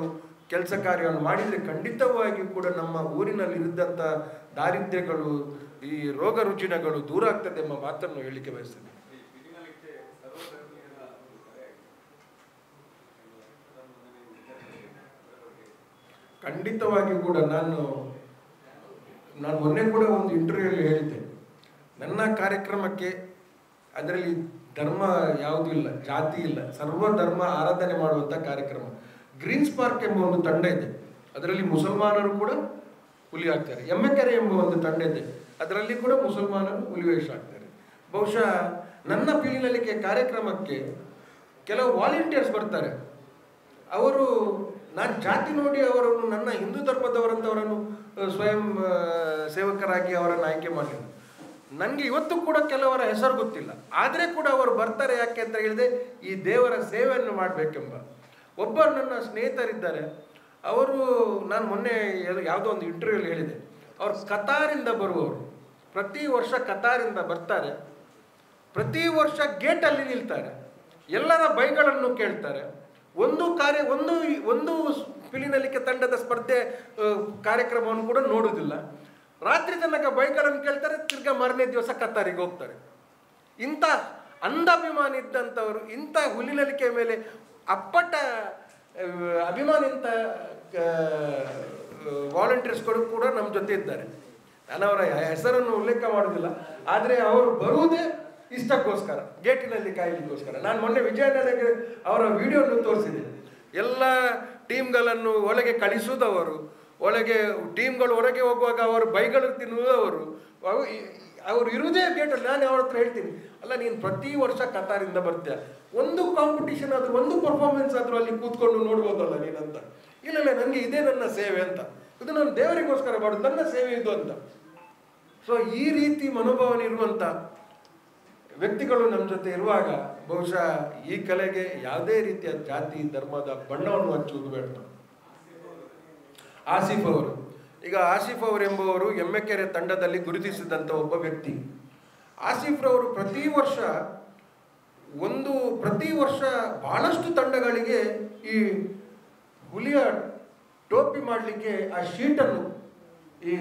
ಕೆಲಸ ಕಾರ್ಯವನ್ನು ಮಾಡಿದರೆ ಖಂಡಿತವಾಗಿಯೂ ಕೂಡ ನಮ್ಮ ಊರಿನಲ್ಲಿ ಇದ್ದಂಥ ದಾರಿದ್ರ್ಯಗಳು, ಈ ರೋಗ ರುಜಿನಗಳು ದೂರ ಆಗ್ತದೆ ಎಂಬ ಮಾತನ್ನು ಹೇಳಲಿಕ್ಕೆ ಬಯಸ್ತೇನೆ. ಖಂಡಿತವಾಗಿಯೂ ಕೂಡ ನಾನು ಮೊನ್ನೆ ಕೂಡ ಒಂದು ಇಂಟರ್ವ್ಯೂಯಲ್ಲಿ ಹೇಳಿದ್ದೆ, ನನ್ನ ಕಾರ್ಯಕ್ರಮಕ್ಕೆ ಅದರಲ್ಲಿ ಧರ್ಮ ಯಾವುದೂ ಇಲ್ಲ, ಜಾತಿ ಇಲ್ಲ, ಸರ್ವಧರ್ಮ ಆರಾಧನೆ ಮಾಡುವಂಥ ಕಾರ್ಯಕ್ರಮ. ಗ್ರೀನ್ ಸ್ಪಾರ್ಕ್ ಎಂಬ ಒಂದು ತಂಡ ಇದೆ, ಅದರಲ್ಲಿ ಮುಸಲ್ಮಾನರು ಕೂಡ ಹುಲಿ ಹಾಕ್ತಾರೆ. ಎಮ್ಮೆಕೆರೆ ಎಂಬ ಒಂದು ತಂಡ ಇದೆ, ಅದರಲ್ಲಿ ಕೂಡ ಮುಸಲ್ಮಾನರು ಹುಲಿವೇಷ ಹಾಕ್ತಾರೆ. ಬಹುಶಃ ನನ್ನ ಪಿಲಿನಲಿಕೆ ಕಾರ್ಯಕ್ರಮಕ್ಕೆ ಕೆಲವು ವಾಲಂಟಿಯರ್ಸ್ ಬರ್ತಾರೆ, ಅವರು ನಾನು ಜಾತಿ ನೋಡಿ ಅವರನ್ನು ನನ್ನ ಹಿಂದೂ ಧರ್ಮದವರಂಥವರನ್ನು ಸ್ವಯಂ ಸೇವಕರಾಗಿ ಅವರನ್ನು ಆಯ್ಕೆ ಮಾಡಲಿಲ್ಲ. ನನಗೆ ಇವತ್ತು ಕೂಡ ಕೆಲವರ ಹೆಸರು ಗೊತ್ತಿಲ್ಲ, ಆದರೆ ಕೂಡ ಅವರು ಬರ್ತಾರೆ. ಯಾಕೆ ಅಂತ ಹೇಳಿದೆ, ಈ ದೇವರ ಸೇವೆಯನ್ನು ಮಾಡಬೇಕೆಂಬ. ಒಬ್ಬರು ನನ್ನ ಸ್ನೇಹಿತರಿದ್ದಾರೆ, ಅವರು, ನಾನು ಮೊನ್ನೆ ಯಾವುದೋ ಒಂದು ಇಂಟರ್ವ್ಯೂಲ್ಲಿ ಹೇಳಿದೆ, ಅವರು ಕತಾರಿಂದ ಬರುವವರು. ಪ್ರತಿ ವರ್ಷ ಕತಾರಿಂದ ಬರ್ತಾರೆ, ಪ್ರತಿ ವರ್ಷ ಗೇಟಲ್ಲಿ ನಿಲ್ತಾರೆ, ಎಲ್ಲರ ಬೈಗಳನ್ನು ಕೇಳ್ತಾರೆ. ಒಂದು ಪಿಲಿನಲಿಕೆ ತಂಡದ ಸ್ಪರ್ಧೆ ಕಾರ್ಯಕ್ರಮವನ್ನು ಕೂಡ ನೋಡುವುದಿಲ್ಲ. ರಾತ್ರಿ ತನಕ ಬೈಗಳನ್ನು ಕೇಳ್ತಾರೆ, ತಿರ್ಗಾ ಮಾರನೇ ದಿವಸ ಕತಾರಿಗೆ ಹೋಗ್ತಾರೆ. ಇಂಥ ಅಂಧಾಭಿಮಾನಿ ಇದ್ದಂಥವರು, ಇಂಥ ಹುಲಿನಲಿಕೆ ಮೇಲೆ ಅಪ್ಪಟ ಅಭಿಮಾನಿ ಇಂಥ ವಾಲಂಟಿಯರ್ಸ್ಗಳು ಕೂಡ ನಮ್ಮ ಜೊತೆ ಇದ್ದಾರೆ. ನಾನು ಅವರ ಹೆಸರನ್ನು ಉಲ್ಲೇಖ ಮಾಡೋದಿಲ್ಲ, ಆದರೆ ಅವರು ಬರುವುದೇ ಇಷ್ಟಕ್ಕೋಸ್ಕರ, ಗೇಟಿನಲ್ಲಿ ಕಾಯಲಿಕ್ಕೋಸ್ಕರ. ನಾನು ಮೊನ್ನೆ ವಿಜಯನಗರಕ್ಕೆ ಅವರ ವಿಡಿಯೋವನ್ನು ತೋರಿಸಿದೆ. ಎಲ್ಲ ಟೀಮ್ಗಳನ್ನು ಒಳಗೆ ಕಳಿಸುವುದವರು, ಒಳಗೆ ಟೀಮ್ಗಳು ಹೊರಗೆ ಹೋಗುವಾಗ ಅವರು ಬೈಗಳು ತಿನ್ನುವುದವರು, ಅವರು ಇರುವುದೇ ಗೇಟಲ್ಲಿ. ನಾನು ಅವ್ರ ಹತ್ರ ಹೇಳ್ತೀನಿ, ಅಲ್ಲ ನೀನು ಪ್ರತಿ ವರ್ಷ ಕತಾರಿಂದ ಬರ್ತೀಯ, ಒಂದು ಕಾಂಪಿಟಿಷನ್ ಆದರೂ, ಒಂದು ಪರ್ಫಾರ್ಮೆನ್ಸ್ ಆದರೂ ಅಲ್ಲಿ ಕೂತ್ಕೊಂಡು ನೋಡ್ಬೋದಲ್ಲ ನೀನಂತ. ಇಲ್ಲ ನನಗೆ ಇದೇ ನನ್ನ ಸೇವೆ ಅಂತ, ಇದು ನಾನು ದೇವರಿಗೋಸ್ಕರ ಮಾಡೋದು, ನನ್ನ ಸೇವೆ ಇದು ಅಂತ. ಸೊ ಈ ರೀತಿ ಮನೋಭಾವನೆ ಇರುವಂಥ ವ್ಯಕ್ತಿಗಳು ನಮ್ಮ ಜೊತೆ ಇರುವಾಗ ಬಹುಶಃ ಈ ಕಲೆಗೆ ಯಾವುದೇ ರೀತಿಯ ಜಾತಿ ಧರ್ಮದ ಬಣ್ಣವನ್ನು ಹಚ್ಚುವುದು ಬೇಡ. ಆಸಿಫ್ ಅವರು, ಈಗ ಆಸಿಫ್ ಅವರು ಎಂಬುವರು ಎಮ್ಮೆಕೆರೆ ತಂಡದಲ್ಲಿ ಗುರುತಿಸಿದಂಥ ಒಬ್ಬ ವ್ಯಕ್ತಿ. ಆಸಿಫ್ ರವರು ಪ್ರತಿ ವರ್ಷ ಬಹಳಷ್ಟು ತಂಡಗಳಿಗೆ ಈ ಹುಲಿಯ ಟೋಪಿ ಮಾಡಲಿಕ್ಕೆ ಆ ಶೀಟನ್ನು, ಈ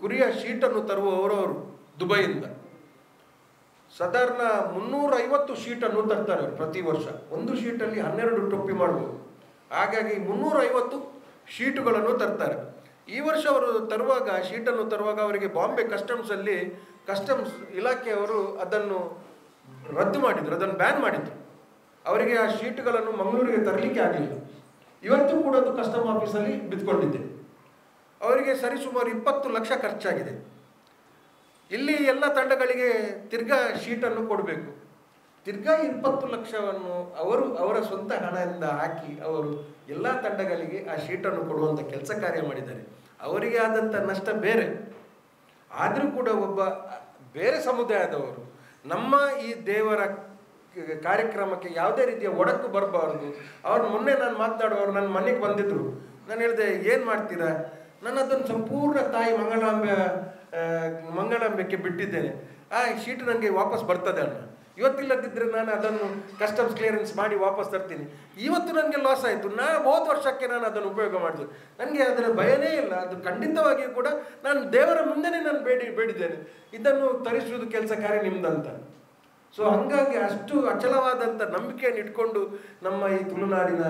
ಕುರಿಯ ಶೀಟನ್ನು ತರುವವರು ದುಬೈಯಿಂದ. ಸಾಧಾರಣ 350 ಶೀಟನ್ನು ತರ್ತಾರೆ ಪ್ರತಿ ವರ್ಷ. ಒಂದು ಶೀಟಲ್ಲಿ 12 ಟೋಪಿ ಮಾಡ್ಬೋದು. ಹಾಗಾಗಿ 350 ಶೀಟುಗಳನ್ನು ತರ್ತಾರೆ. ಈ ವರ್ಷ ಅವರು ಶೀಟನ್ನು ತರುವಾಗ ಅವರಿಗೆ ಬಾಂಬೆ ಕಸ್ಟಮ್ಸ್ ಇಲಾಖೆಯವರು ಅದನ್ನು ರದ್ದು ಮಾಡಿದರು, ಅದನ್ನು ಬ್ಯಾನ್ ಮಾಡಿದರು. ಅವರಿಗೆ ಆ ಶೀಟುಗಳನ್ನು ಮಂಗಳೂರಿಗೆ ತರಲಿಕ್ಕೆ ಆಗಲಿಲ್ಲ. ಇವತ್ತು ಕೂಡ ಅದು ಕಸ್ಟಮ್ ಆಫೀಸಲ್ಲಿ ಬಿದ್ದುಕೊಂಡಿದೆ. ಅವರಿಗೆ ಸರಿಸುಮಾರು 20 ಲಕ್ಷ ಖರ್ಚಾಗಿದೆ. ಇಲ್ಲಿ ಎಲ್ಲ ತಂಡಗಳಿಗೆ ತಿರ್ಗಾ ಶೀಟನ್ನು ಕೊಡಬೇಕು. ತಿರ್ಗಾ 20 ಲಕ್ಷವನ್ನು ಅವರ ಸ್ವಂತ ಹಣದಿಂದ ಹಾಕಿ ಅವರು ಎಲ್ಲ ತಂಡಗಳಿಗೆ ಆ ಶೀಟನ್ನು ಕೊಡುವಂಥ ಕೆಲಸ ಕಾರ್ಯ ಮಾಡಿದ್ದಾರೆ. ಅವರಿಗೆ ಆದಂಥ ನಷ್ಟ ಬೇರೆ. ಆದರೂ ಕೂಡ ಒಬ್ಬ ಬೇರೆ ಸಮುದಾಯದವರು ನಮ್ಮ ಈ ದೇವರ ಕಾರ್ಯಕ್ರಮಕ್ಕೆ ಯಾವುದೇ ರೀತಿಯ ಒಡಕು ಬರಬಾರ್ದು. ಅವ್ರು ಮೊನ್ನೆ ನಾನು ಮಾತನಾಡುವವರು ನನ್ನ ಮನೆಗೆ ಬಂದಿದ್ದರು. ನಾನು ಹೇಳಿದೆ, ಏನು ಮಾಡ್ತೀರಾ? ನಾನು ಅದನ್ನು ಸಂಪೂರ್ಣ ತಾಯಿ ಮಂಗಳಾಂಬೆಗೆ ಬಿಟ್ಟಿದ್ದೇನೆ. ಆ ಶೀಟ್ ನನಗೆ ವಾಪಸ್ ಬರ್ತದೆ ಅಣ್ಣ. ಇವತ್ತಿಲ್ಲದಿದ್ದರೆ ನಾನು ಅದನ್ನು ಕಸ್ಟಮ್ಸ್ ಕ್ಲಿಯರೆನ್ಸ್ ಮಾಡಿ ವಾಪಸ್ ತರ್ತೀನಿ. ಇವತ್ತು ನನಗೆ ಲಾಸ್ ಆಯಿತು. ಹೋದ ವರ್ಷಕ್ಕೆ ನಾನು ಅದನ್ನು ಉಪಯೋಗ ಮಾಡಿದೆ. ನನಗೆ ಅದರ ಭಯನೇ ಇಲ್ಲ. ಅದು ಖಂಡಿತವಾಗಿಯೂ ಕೂಡ ನಾನು ದೇವರ ಮುಂದೆನೇ ನಾನು ಬೇಡಿದ್ದೇನೆ, ಇದನ್ನು ತರಿಸುವುದು ಕೆಲಸ ಕಾರ್ಯ ನಿಮ್ದಂತ. ಸೊ ಹಾಗಾಗಿ ಅಷ್ಟು ಅಚಲವಾದಂಥ ನಂಬಿಕೆಯನ್ನು ಇಟ್ಕೊಂಡು ನಮ್ಮ ಈ ತುಳುನಾಡಿನ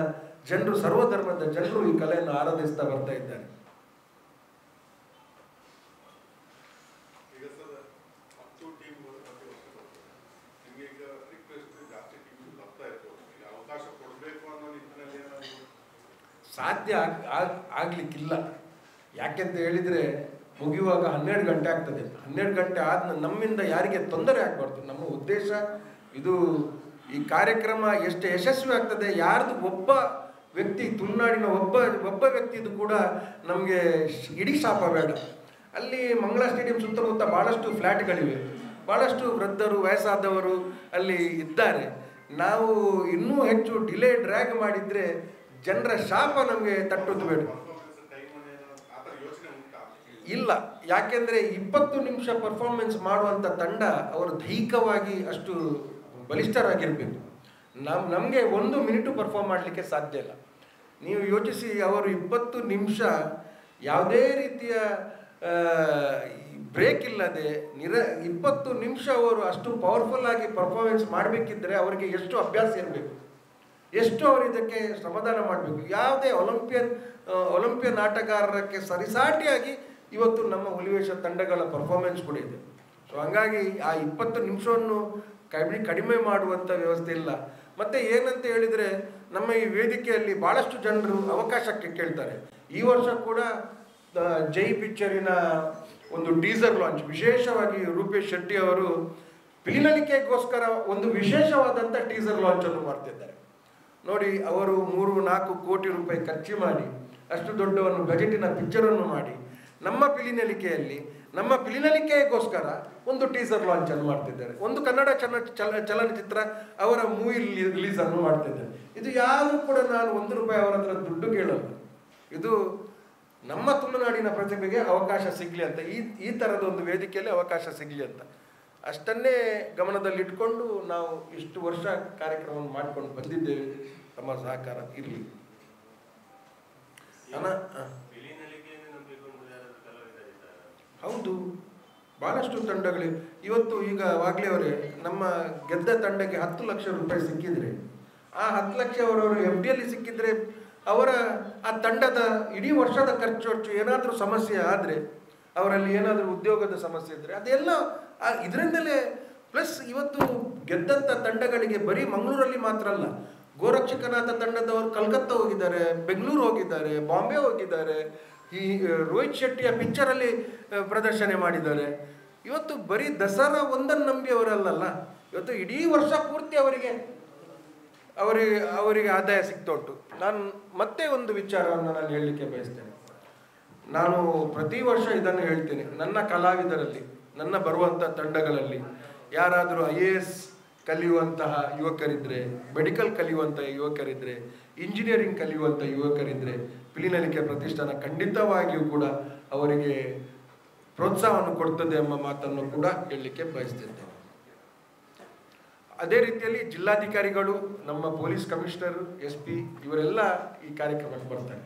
ಜನರು, ಸರ್ವಧರ್ಮದ ಜನರು ಈ ಕಲೆಯನ್ನು ಆರಾಧಿಸ್ತಾ ಬರ್ತಾ ಇದ್ದಾರೆ. ಸಾಧ್ಯ ಆಗಲಿಕ್ಕಿಲ್ಲ. ಯಾಕೆಂತ ಹೇಳಿದರೆ ಮುಗಿಯುವಾಗ 12 ಗಂಟೆ ಆಗ್ತದೆ. 12 ಗಂಟೆ ಆದ ನಮ್ಮಿಂದ ಯಾರಿಗೆ ತೊಂದರೆ ಆಗಬಾರ್ದು. ನಮ್ಮ ಉದ್ದೇಶ ಇದು. ಈ ಕಾರ್ಯಕ್ರಮ ಎಷ್ಟು ಯಶಸ್ವಿ ಆಗ್ತದೆ, ಯಾರ್ದು ಒಬ್ಬ ವ್ಯಕ್ತಿ, ತುಳುನಾಡಿನ ಒಬ್ಬ ವ್ಯಕ್ತಿದು ಕೂಡ ನಮಗೆ ಇಡೀ ಶಾಪ ಬೇಡ. ಅಲ್ಲಿ ಮಂಗಳ ಸ್ಟೇಡಿಯಂ ಸುತ್ತಮುತ್ತ ಭಾಳಷ್ಟು ಫ್ಲ್ಯಾಟ್ಗಳಿವೆ, ಭಾಳಷ್ಟು ವೃದ್ಧರು, ವಯಸ್ಸಾದವರು ಅಲ್ಲಿ ಇದ್ದಾರೆ. ನಾವು ಇನ್ನೂ ಹೆಚ್ಚು ಡ್ರ್ಯಾಗ್ ಮಾಡಿದರೆ ಜನರ ಶಾಪ ನಮಗೆ ತಟ್ಟೋದು ಬೇಡ. ಇಲ್ಲ, ಯಾಕೆಂದರೆ 20 ನಿಮಿಷ ಪರ್ಫಾರ್ಮೆನ್ಸ್ ಮಾಡುವಂಥ ತಂಡ ಅವರು ದೈಹಿಕವಾಗಿ ಅಷ್ಟು ಬಲಿಷ್ಠರಾಗಿರಬೇಕು. ನಮಗೆ 1 ಮಿನಿಟು ಪರ್ಫಾರ್ಮ್ ಮಾಡಲಿಕ್ಕೆ ಸಾಧ್ಯ ಇಲ್ಲ. ನೀವು ಯೋಚಿಸಿ, ಅವರು 20 ನಿಮಿಷ ಯಾವುದೇ ರೀತಿಯ ಬ್ರೇಕ್ ಇಲ್ಲದೆ 20 ನಿಮಿಷ ಅವರು ಅಷ್ಟು ಪವರ್ಫುಲ್ ಆಗಿ ಪರ್ಫಾರ್ಮೆನ್ಸ್ ಮಾಡಬೇಕಿದ್ದರೆ ಅವರಿಗೆ ಎಷ್ಟು ಅಭ್ಯಾಸ ಇರಬೇಕು, ಎಷ್ಟು ಅವರು ಇದಕ್ಕೆ ಶ್ರಮದಾನ ಮಾಡಬೇಕು. ಯಾವುದೇ ಒಲಿಂಪಿಯನ್ ಆಟಗಾರರಕ್ಕೆ ಸರಿಸಾಟಿಯಾಗಿ ಇವತ್ತು ನಮ್ಮ ಹುಲಿವೇಷ ತಂಡಗಳ ಪರ್ಫಾರ್ಮೆನ್ಸ್ ಕೂಡ ಇದೆ. ಸೊ ಹಾಗಾಗಿ ಆ 20 ನಿಮಿಷವನ್ನು ಕಡಿಮೆ ಮಾಡುವಂಥ ವ್ಯವಸ್ಥೆ ಇಲ್ಲ. ಮತ್ತು ಏನಂತ ಹೇಳಿದರೆ, ನಮ್ಮ ಈ ವೇದಿಕೆಯಲ್ಲಿ ಭಾಳಷ್ಟು ಜನರು ಅವಕಾಶಕ್ಕೆ ಕೇಳ್ತಾರೆ. ಈ ವರ್ಷ ಕೂಡ ಜೈ ಪಿಕ್ಚರಿನ ಒಂದು ಟೀಸರ್ ಲಾಂಚ್, ವಿಶೇಷವಾಗಿ ರೂಪೇಶ್ ಶೆಟ್ಟಿ ಅವರು ಪಿಲಿನಲಿಕೆಗೋಸ್ಕರ ಒಂದು ವಿಶೇಷವಾದಂಥ ಟೀಸರ್ ಲಾಂಚನ್ನು ಮಾಡ್ತಿದ್ದಾರೆ. ನೋಡಿ, ಅವರು 3-4 ಕೋಟಿ ರೂಪಾಯಿ ಖರ್ಚು ಮಾಡಿ ಅಷ್ಟು ದೊಡ್ಡ ಒಂದು ಬಜೆಟಿನ ಪಿಕ್ಚರನ್ನು ಮಾಡಿ ನಮ್ಮ ಪಿಲಿನಲಿಕೆಯಲ್ಲಿ ನಮ್ಮ ಪಿಲಿನಲಿಕೆಗೋಸ್ಕರ ಒಂದು ಟೀಸರ್ ಲಾಂಚ್ ಅನ್ನು ಮಾಡ್ತಿದ್ದಾರೆ, ಒಂದು ಕನ್ನಡ ಚಲನಚಿತ್ರ ಅವರ ಮೂವಿ ರಿಲೀಸ್ ಅನ್ನು ಮಾಡ್ತಿದ್ದಾರೆ. ಇದು ಯಾರು ಕೂಡ ನಾನು ₹1 ಅವರ ಹತ್ರ ದುಡ್ಡು ಕೇಳಲ್ಲ. ಇದು ನಮ್ಮ ತುಳುನಾಡಿನ ಪ್ರತಿಭೆಗೆ ಅವಕಾಶ ಸಿಗಲಿ ಅಂತ, ಈ ಥರದ ಒಂದು ವೇದಿಕೆಯಲ್ಲಿ ಅವಕಾಶ ಸಿಗಲಿ ಅಂತ ಅಷ್ಟನ್ನೇ ಗಮನದಲ್ಲಿಟ್ಕೊಂಡು ನಾವು ಇಷ್ಟು ವರ್ಷ ಕಾರ್ಯಕ್ರಮವನ್ನು ಮಾಡ್ಕೊಂಡು ಬಂದಿದ್ದೇವೆ. ತಮ್ಮ ಸಹಕಾರ ಇರಲಿ. ಹೌದು, ಭಾಳಷ್ಟು ತಂಡಗಳು ಇವತ್ತು ಈಗವಾಗಲೇ ಅವರೇ ನಮ್ಮ ಗೆದ್ದ ತಂಡಕ್ಕೆ 10 ಲಕ್ಷ ರೂಪಾಯಿ ಸಿಕ್ಕಿದ್ರೆ, ಆ 10 ಲಕ್ಷ ಅವರವರು FD ಸಿಕ್ಕಿದ್ರೆ ಅವರ ಆ ತಂಡದ ಇಡೀ ವರ್ಷದ ಖರ್ಚು ಏನಾದರೂ ಸಮಸ್ಯೆ ಆದರೆ, ಅವರಲ್ಲಿ ಏನಾದರೂ ಉದ್ಯೋಗದ ಸಮಸ್ಯೆ ಇದ್ದರೆ ಅದೆಲ್ಲ ಇದರಿಂದಲೇ. ಪ್ಲಸ್ ಇವತ್ತು ಗೆದ್ದಂಥ ತಂಡಗಳಿಗೆ ಬರೀ ಮಂಗಳೂರಲ್ಲಿ ಮಾತ್ರ ಅಲ್ಲ, ಗೋರಕ್ಷಕನಾಥ ತಂಡದವರು ಕಲ್ಕತ್ತಾ ಹೋಗಿದ್ದಾರೆ, ಬೆಂಗಳೂರು ಹೋಗಿದ್ದಾರೆ, ಬಾಂಬೆ ಹೋಗಿದ್ದಾರೆ, ಈ ರೋಹಿತ್ ಶೆಟ್ಟಿಯ ಪಿಕ್ಚರಲ್ಲಿ ಪ್ರದರ್ಶನ ಮಾಡಿದ್ದಾರೆ. ಇವತ್ತು ಬರೀ ದಸರಾ ಒಂದನ್ನು ನಂಬಿ ಅವರಲ್ಲ, ಇವತ್ತು ಇಡೀ ವರ್ಷ ಪೂರ್ತಿ ಅವರಿಗೆ ಆದಾಯ ಸಿಗ್ತಾ ಉಂಟು. ನಾನು ಮತ್ತೆ ಒಂದು ವಿಚಾರವನ್ನು ನಾನು ಹೇಳಲಿಕ್ಕೆ ಬಯಸ್ತೇನೆ. ನಾನು ಪ್ರತಿ ವರ್ಷ ಇದನ್ನು ಹೇಳ್ತೇನೆ, ನನ್ನ ಕಲಾವಿದರಲ್ಲಿ, ನನ್ನ ಬರುವಂಥ ತಂಡಗಳಲ್ಲಿ ಯಾರಾದರೂ IAS ಕಲಿಯುವಂತಹ ಯುವಕರಿದ್ದರೆ, ಮೆಡಿಕಲ್ ಕಲಿಯುವಂಥ ಯುವಕರಿದ್ದರೆ, ಇಂಜಿನಿಯರಿಂಗ್ ಕಲಿಯುವಂಥ ಯುವಕರಿದ್ದರೆ, ಪಿಲಿನಲಿಕೆ ಪ್ರತಿಷ್ಠಾನ ಖಂಡಿತವಾಗಿಯೂ ಕೂಡ ಅವರಿಗೆ ಪ್ರೋತ್ಸಾಹವನ್ನು ಕೊಡ್ತದೆ ಎಂಬ ಮಾತನ್ನು ಕೂಡ ಹೇಳಲಿಕ್ಕೆ ಬಯಸ್ತಿದ್ದೇನೆ. ಅದೇ ರೀತಿಯಲ್ಲಿ ಜಿಲ್ಲಾಧಿಕಾರಿಗಳು, ನಮ್ಮ ಪೊಲೀಸ್ ಕಮಿಷನರ್, SP ಇವರೆಲ್ಲ ಈ ಕಾರ್ಯಕ್ರಮಕ್ಕೆ ಬರ್ತಾರೆ.